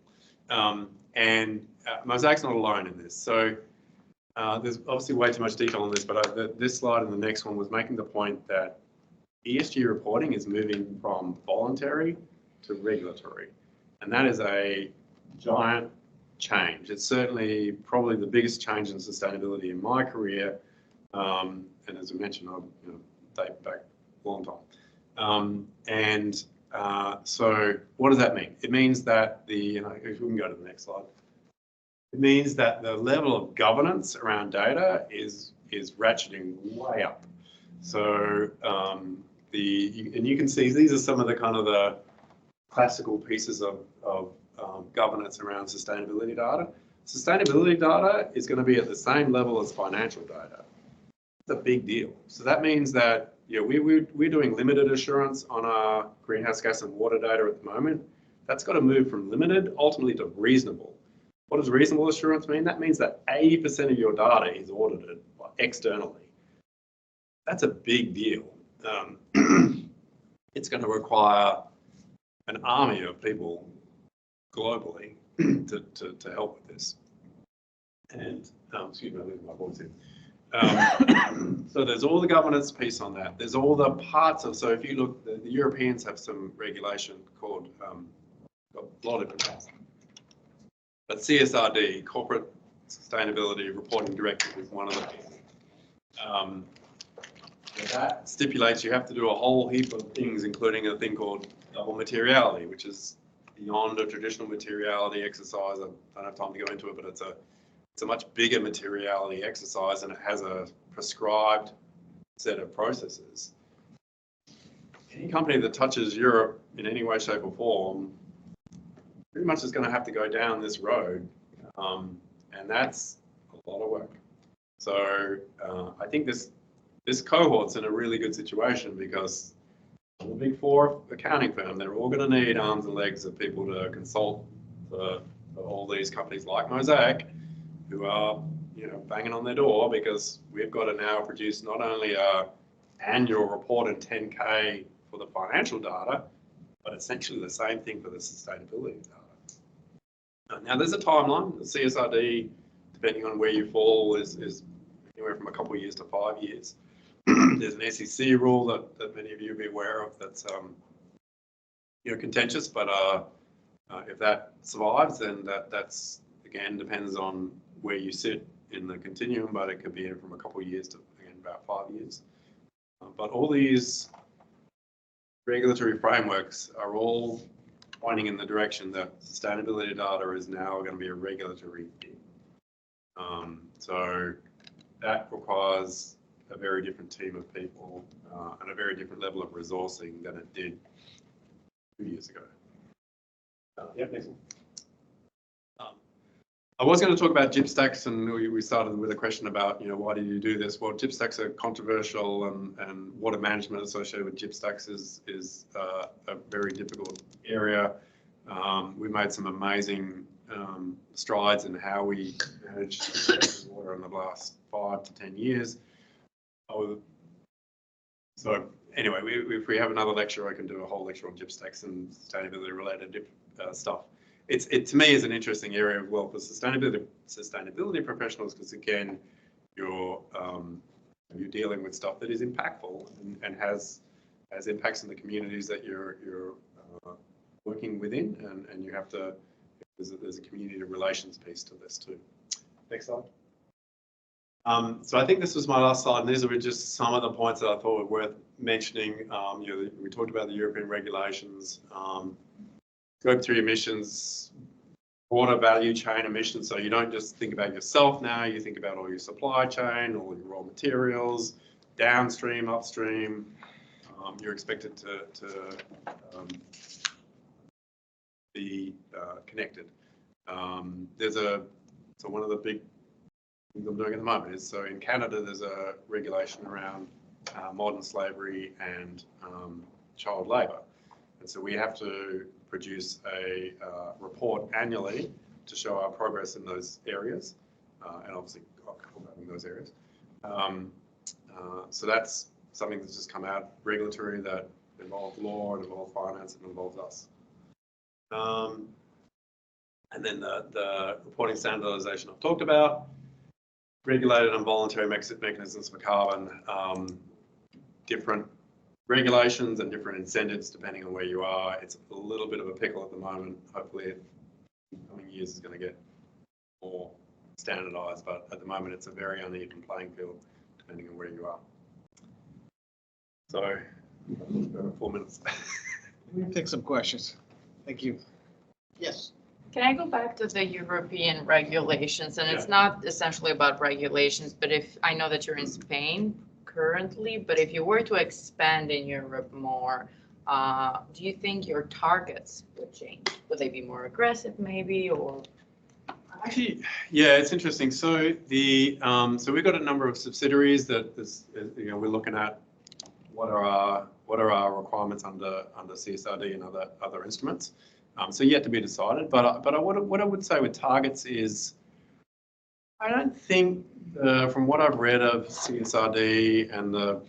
and Mosaic's not alone in this. So there's obviously way too much detail on this, but this slide and the next one was making the point that ESG reporting is moving from voluntary to regulatory. And that is a giant change. It's certainly probably the biggest change in sustainability in my career. And as I mentioned, I've date back a long time. So what does that mean? It means that if we can go to the next slide. It means that the level of governance around data is ratcheting way up. So and you can see these are some of the kind of the classical pieces of governance around sustainability data. Sustainability data is going to be at the same level as financial data. It's a big deal. So that means that we're doing limited assurance on our greenhouse gas and water data at the moment. That's got to move from limited ultimately to reasonable. What does reasonable assurance mean? That means that 80% of your data is audited externally. That's a big deal. It's going to require an army of people globally to help with this. And excuse me, I'm losing my voice here. So there's all the governance piece on that. There's all the parts of, so if you look, the Europeans have some regulation called, got a lot of different things. But CSRD, Corporate Sustainability Reporting Directive, is one of the That stipulates you have to do a whole heap of things, including a thing called double materiality, which is beyond a traditional materiality exercise. I don't have time to go into it, but it's a much bigger materiality exercise, and it has a prescribed set of processes. Any company that touches Europe in any way, shape, or form pretty much is going to have to go down this road, and that's a lot of work. So I think this cohort's in a really good situation because the big four accounting firm, they're all going to need arms and legs of people to consult for all these companies like Mosaic, who are, banging on their door because we've got to now produce not only a annual report in 10K for the financial data, but essentially the same thing for the sustainability data. Now there's a timeline. The CSRD, depending on where you fall, is anywhere from a couple of years to 5 years. There's an SEC rule that many of you will be aware of that's contentious, but if that survives, then that's again depends on where you sit in the continuum, but it could be from a couple of years to again about 5 years. But all these regulatory frameworks are all pointing in the direction that sustainability data is now going to be a regulatory thing. So that requires a very different team of people and a very different level of resourcing than it did 2 years ago. Next one. I was going to talk about gyp stacks, and we started with a question about, why did you do this? Well, gyp stacks are controversial, and water management associated with gyp stacks is a very difficult area. We made some amazing strides in how we manage water in the last 5 to 10 years. So anyway, if we have another lecture, I can do a whole lecture on gyp stacks and sustainability related stuff. It to me is an interesting area as well for sustainability professionals, because again, you're dealing with stuff that is impactful and has impacts in the communities that you're working within, and you have to, there's a community relations piece to this too. Next slide. So I think this was my last slide, and these were just some of the points that I thought were worth mentioning. We talked about the European regulations, Scope 3 emissions, broader value chain emissions. So you don't just think about yourself now, you think about all your supply chain, all your raw materials, downstream, upstream. You're expected to be connected. So one of the big things I'm doing at the moment is, so in Canada, there's a regulation around modern slavery and child labour. And so we have to produce a report annually to show our progress in those areas, and obviously in those areas. So that's something that's just come out, regulatory, that involves law and involves finance and involves us. And then the reporting standardization I've talked about, regulated and voluntary mechanisms for carbon, different regulations and different incentives depending on where you are. It's a little bit of a pickle at the moment. Hopefully in the coming years is going to get more standardized, but at the moment it's a very uneven playing field depending on where you are. So 4 minutes.
We can take some questions. Thank you. Yes.
Can I go back to the European regulations? And it's
Yeah.
not essentially about regulations, but if I know that you're in Spain currently, but if you were to expand in Europe more, do you think your targets would change? Would they be more aggressive maybe, or?
Actually, yeah, it's interesting. So so we've got a number of subsidiaries that we're looking at what are our requirements under CSRD and other instruments. So yet to be decided. But what I would say with targets is, I don't think from what I've read of CSRD and the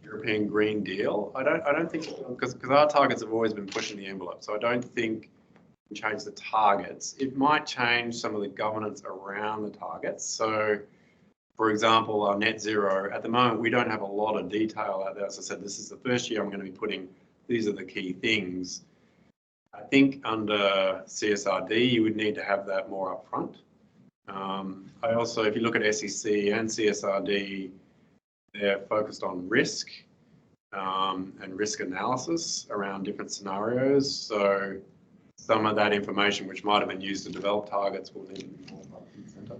European Green Deal, I don't think, because our targets have always been pushing the envelope. So I don't think we change the targets. It might change some of the governance around the targets. So, for example, our net zero, at the moment, we don't have a lot of detail out there. As I said, this is the first year I'm going to be putting, these are the key things. I think under CSRD, you would need to have that more upfront. I also, if you look at SEC and CSRD, they're focused on risk and risk analysis around different scenarios. So some of that information which might have been used to develop targets will need to be more front and center.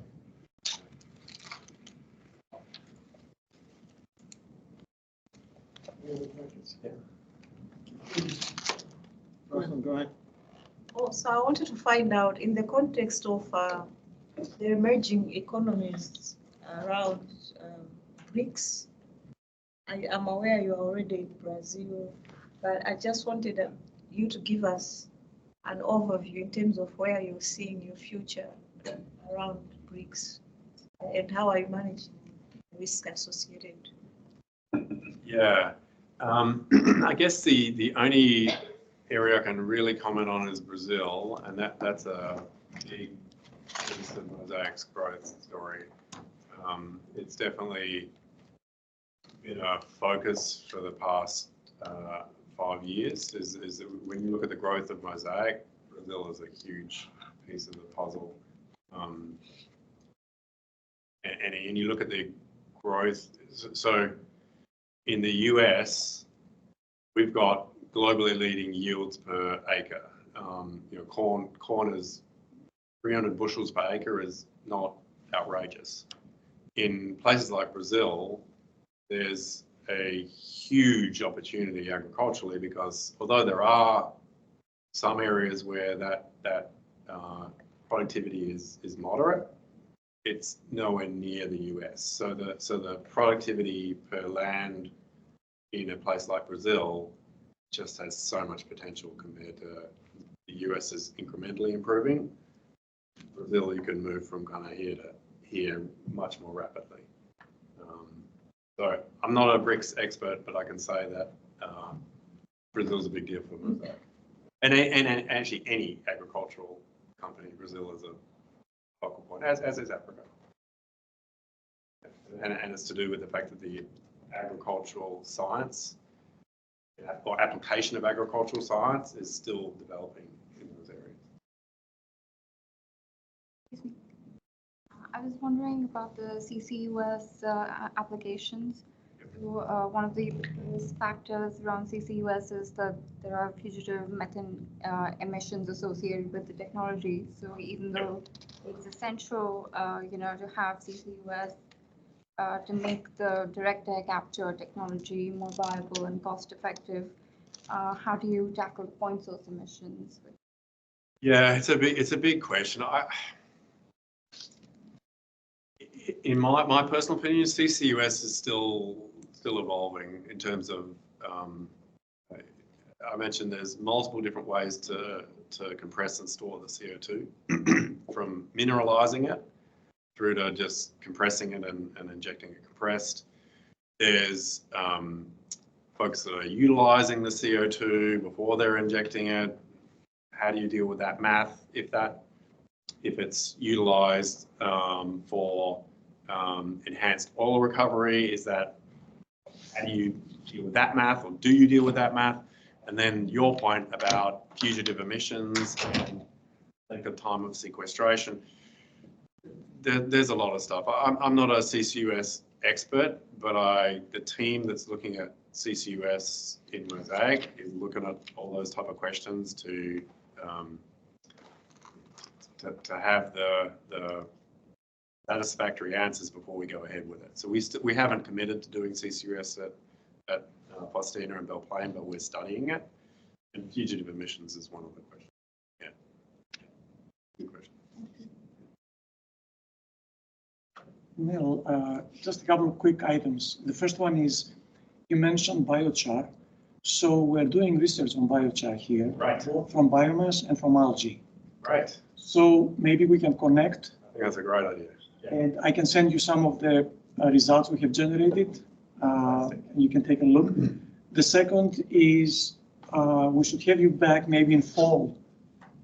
Go ahead.
Oh, so I wanted to find out, in the context of the emerging economies around BRICS, I am aware you are already in Brazil, but I just wanted you to give us an overview in terms of where you're seeing your future around BRICS, and how are you managing risk associated?
Yeah, I guess the only area I can really comment on is Brazil, and that's a big piece of Mosaic's growth story. It's definitely been a focus for the past 5 years. Is that when you look at the growth of Mosaic, Brazil is a huge piece of the puzzle. And you look at the growth, so in the US, we've got globally leading yields per acre. Corn is 300 bushels per acre is not outrageous. In places like Brazil, there's a huge opportunity agriculturally, because although there are some areas where that productivity is moderate, it's nowhere near the US. So the productivity per land in a place like Brazil just has so much potential compared to the US is incrementally improving. Brazil, you can move from kind of here to here much more rapidly. So I'm not a BRICS expert, but I can say that Brazil's a big deal for Mosaic. And actually any agricultural company, Brazil is a focal point, as is Africa. And it's to do with the fact that the agricultural science or application of agricultural science is still developing in those areas.
I was wondering about the CCUS applications. So, one of the risk factors around CCUS is that there are fugitive methane emissions associated with the technology. So even though it's essential, to have CCUS to make the direct air capture technology more viable and cost effective, how do you tackle point source emissions?
Yeah, it's a big question. In my personal opinion, CCUS is still evolving in terms of. I mentioned there's multiple different ways to compress and store the CO2, from mineralizing it through to just compressing it and injecting it compressed. There's folks that are utilizing the CO2 before they're injecting it. How do you deal with that math if it's utilized for enhanced oil recovery? How do you deal with that math, or do you deal with that math? And then your point about fugitive emissions and length of time of sequestration. There's a lot of stuff. I'm not a CCUS expert, but the team that's looking at CCUS in Mosaic is looking at all those type of questions to have the satisfactory answers before we go ahead with it. So we haven't committed to doing CCUS at Postina and Belle Plaine, but we're studying it. And fugitive emissions is one of the questions. Yeah. Good question.
Neil, just a couple of quick items. The first one is, you mentioned biochar. So we're doing research on biochar here,
Right.
both from biomass and from algae.
Right.
So maybe we can connect,
I think that's a great idea. Yeah.
and I can send you some of the results we have generated. And you can take a look. The second is, we should have you back maybe in fall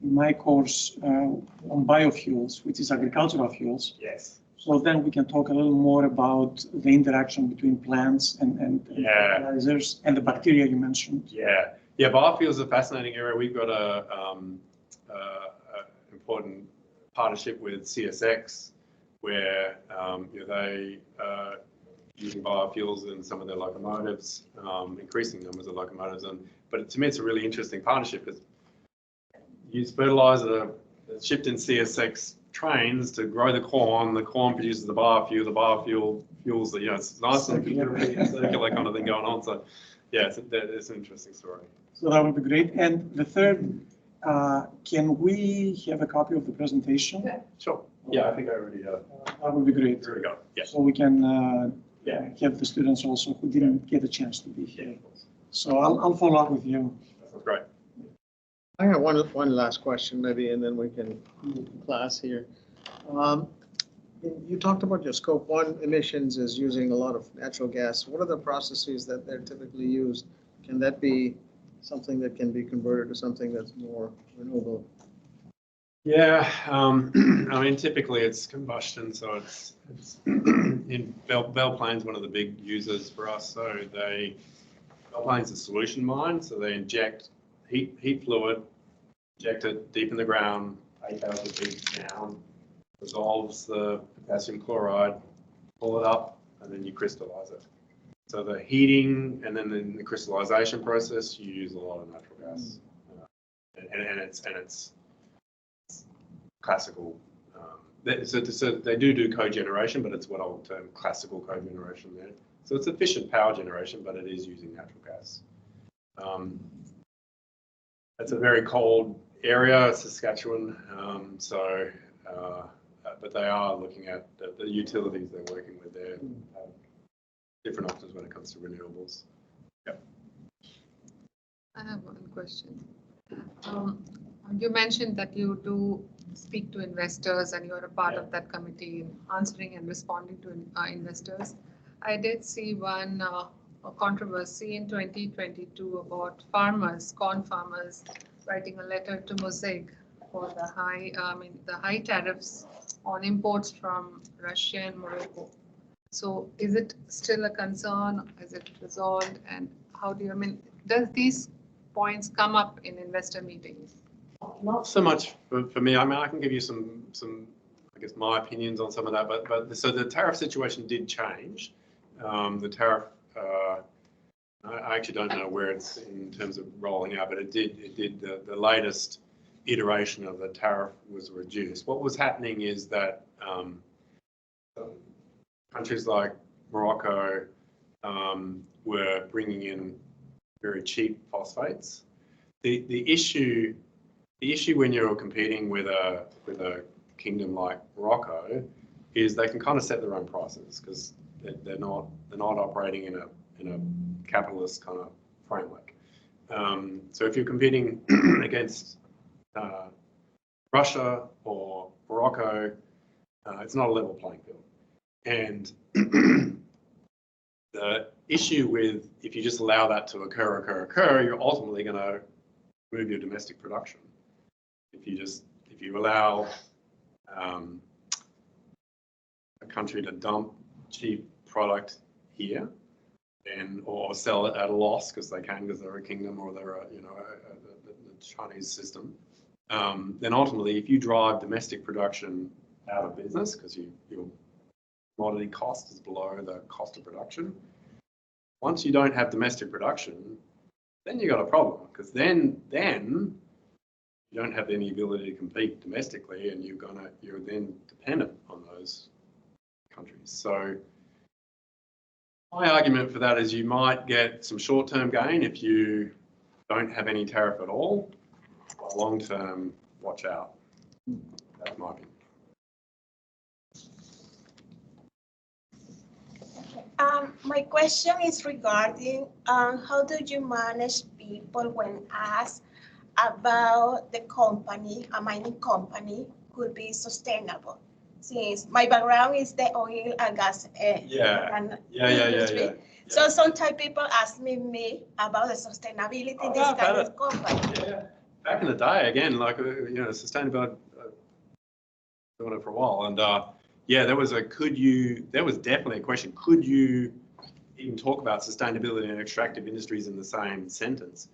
in my course on biofuels, which is agricultural fuels.
Yes.
So then we can talk a little more about the interaction between plants and fertilizers and the bacteria you mentioned.
Yeah. Yeah, biofuels is a fascinating area. We've got a important partnership with CSX, where they using biofuels in some of their locomotives, increasing numbers of locomotives. But to me, it's a really interesting partnership because use fertilizer that's shipped in CSX trains to grow the corn produces the biofuel fuels the, it's nice and circular kind of thing going on. So yeah, it's an interesting story.
So that would be great. And the third, can we have a copy of the presentation?
Yeah, sure. Yeah, I think I already
That would be great.
There we go. Yeah.
So we can have the students also who didn't get a chance to be here. So I'll follow up with you.
That's great.
I have one last question maybe, and then we can move to class here. You talked about your scope 1 emissions is using a lot of natural gas. What are the processes that they're typically used? Can that be something that can be converted to something that's more renewable?
Yeah, I mean, typically it's combustion, so it's in Belle Plains, one of the big users for us. So Belle Plains is a solution mine, so they inject heat fluid, inject it deep in the ground, 8,000 feet down, dissolves the potassium chloride, pull it up, and then you crystallize it. So the heating and then in the crystallization process, you use a lot of natural gas, and it's classical. So they do cogeneration, but it's what I would term classical cogeneration there. So it's efficient power generation, but it is using natural gas. It's a very cold area, Saskatchewan. But they are looking at the utilities they're working with there. Different options when it comes to renewables. Yep.
I have one question. You mentioned that you do speak to investors and you're a part of that committee answering and responding to investors. I did see one controversy in 2022 about corn farmers writing a letter to Mosaic for the high tariffs on imports from Russia and Morocco. So is it still a concern? Is it resolved? And how do you, does these points come up in investor meetings?
Not so much for me. I mean, I can give you some, I guess, my opinions on some of that. But so the tariff situation did change. The tariff, I actually don't know where it's in terms of rolling out, but it did. The latest iteration of the tariff was reduced. What was happening is that countries like Morocco were bringing in very cheap phosphates. The issue when you're competing with a kingdom like Morocco is they can kind of set their own prices because they're not operating in a capitalist kind of framework. So if you're competing against Russia or Morocco, it's not a level playing field. And the issue with if you just allow that to occur, you're ultimately going to move your domestic production. If you allow a country to dump cheap product here or sell it at a loss because they can because they're a kingdom or they're the Chinese system, then ultimately if you drive domestic production out of business because your commodity cost is below the cost of production, once you don't have domestic production, then you got a problem because then you don't have any ability to compete domestically, and you're then dependent on those countries. So my argument for that is you might get some short-term gain if you don't have any tariff at all. But long-term, watch out. That's my opinion.
My question is regarding how do you manage people when asked about the company, a mining company, could be sustainable? Since my background is the oil and gas industry. So sometimes people ask me about the sustainability of this kind of company.
Yeah. Back in the day, again, sustainability, doing it for a while, and there was definitely a question. Could you even talk about sustainability and extractive industries in the same sentence?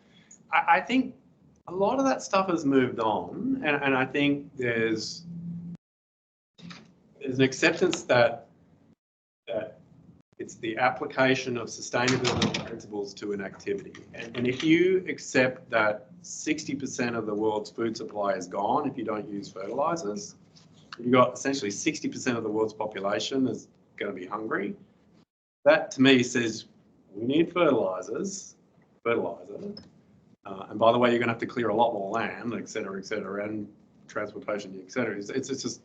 I think a lot of that stuff has moved on, and I think there's an acceptance that It's the application of sustainability principles to an activity. And if you accept that 60% of the world's food supply is gone if you don't use fertilizers, you've got essentially 60% of the world's population is going to be hungry. That to me says we need fertilizer. And by the way, you're going to have to clear a lot more land, et cetera, and transportation, et cetera. It's just,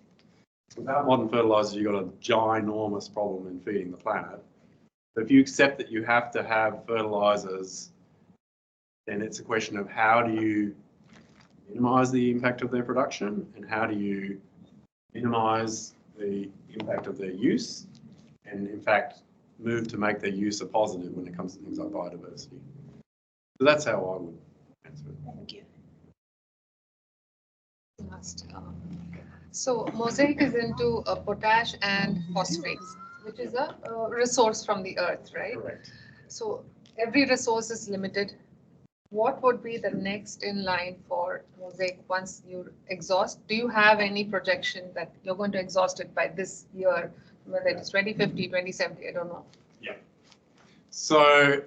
without modern fertilizers, you've got a ginormous problem in feeding the planet. But if you accept that you have to have fertilizers, then it's a question of how do you minimize the impact of their production and how do you minimize the impact of their use and, in fact, move to make their use a positive when it comes to things like biodiversity. So that's how I would answer it.
Thank you.
Last, so Mosaic is into potash and phosphates, which is a resource from the earth, right?
Correct.
So every resource is limited. What would be the next in line for Mosaic once you exhaust? Do you have any projection that you're going to exhaust it by this year, whether it's 2050, 2070, I don't know.
Yeah. So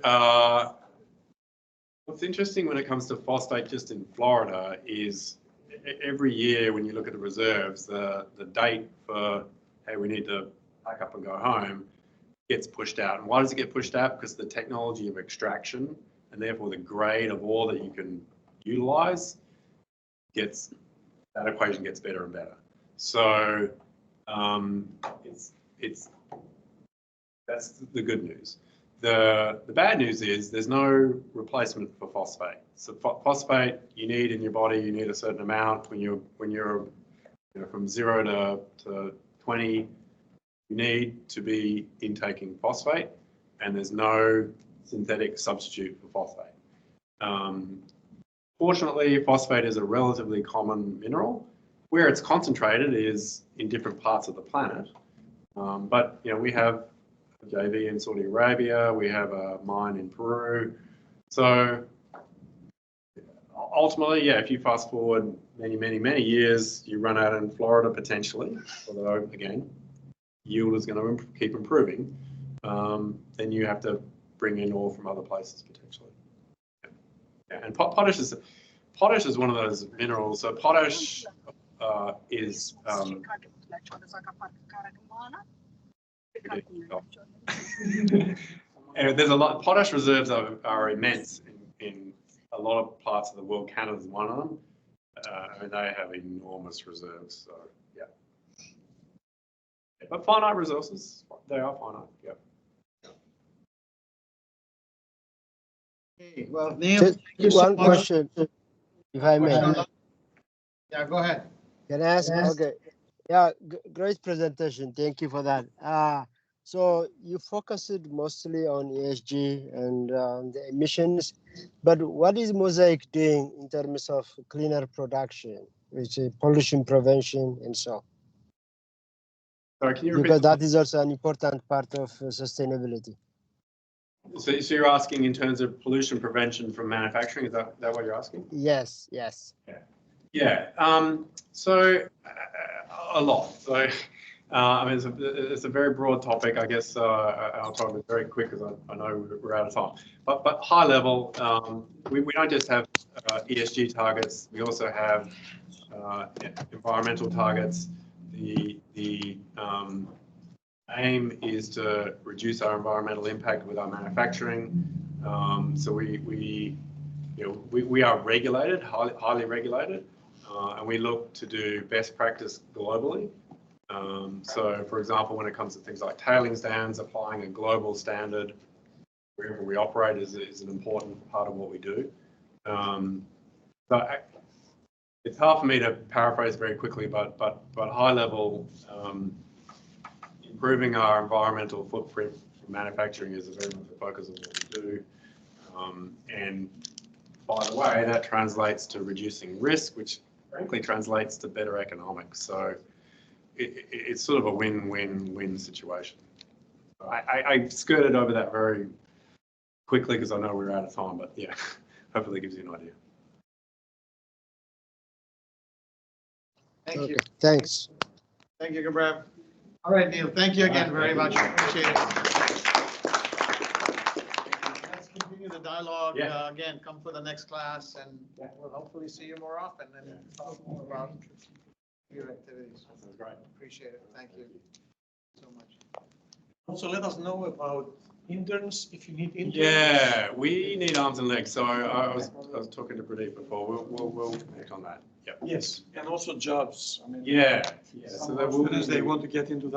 what's interesting when it comes to phosphate just in Florida is every year when you look at the reserves, the date for, hey, we need to pack up and go home gets pushed out. And why does it get pushed out? Because the technology of extraction and therefore the grade of ore that you can utilize that equation gets better and better. So that's the good news. The bad news is there's no replacement for phosphate. So phosphate you need in your body, you need a certain amount. When you're from 0 to 20, you need to be intaking phosphate, and there's no synthetic substitute for phosphate. Fortunately, phosphate is a relatively common mineral. Where it's concentrated is in different parts of the planet. But we have a JV in Saudi Arabia, we have a mine in Peru. So ultimately, yeah, if you fast forward many years, you run out in Florida potentially, although again, yield is going to keep improving. Then you have to bring in ore from other places potentially. Yeah. And potash is one of those minerals. So potash is there's a lot. Potash reserves are immense in a lot of parts of the world. Canada's one of them. And they have enormous reserves. So yeah. But finite resources, they are finite. Yep.
Okay, well, Neil, thank you so
One
much.
question, if I may.
Yeah, go ahead.
Can I ask? Okay. Yeah, great presentation. Thank you for that. So you focused mostly on ESG and the emissions, but what is Mosaic doing in terms of cleaner production, which is pollution prevention and so on?
Sorry, can you repeat?
Because that is also an important part of sustainability.
So you're asking in terms of pollution prevention from manufacturing? Is that what you're asking?
Yes, yes.
Yeah. So a lot. So I mean, it's a very broad topic. I guess I'll try to be very quick because I know we're out of time. But high level, we don't just have ESG targets. We also have environmental targets. The aim is to reduce our environmental impact with our manufacturing. So we are regulated, highly regulated, and we look to do best practice globally. So, for example, when it comes to things like tailings dams, applying a global standard wherever we operate is an important part of what we do. So it's hard for me to paraphrase very quickly, but high level, improving our environmental footprint for manufacturing is very much the focus of what we do. And by the way, that translates to reducing risk, which frankly translates to better economics. So it's sort of a win-win-win situation. I skirted over that very quickly because I know we're out of time, but yeah, hopefully it gives you an idea.
Thank you.
Thanks.
Thank you, Gabrav. All right, Neil, thank you again very much. Appreciate it. dialogue.
Yeah.
Again, come for the next class and
Yeah.
we'll hopefully see you more often and talk more about your activities.
That sounds great.
Appreciate it. Thank you so much.
Also, let us know about interns, if you need interns.
Yeah, we need arms and legs. So I was talking to Pradeep before. We'll connect on that. Yep.
Yes, and also jobs. I mean,
Yeah. So
some
that
of our
will
students, they want to get into that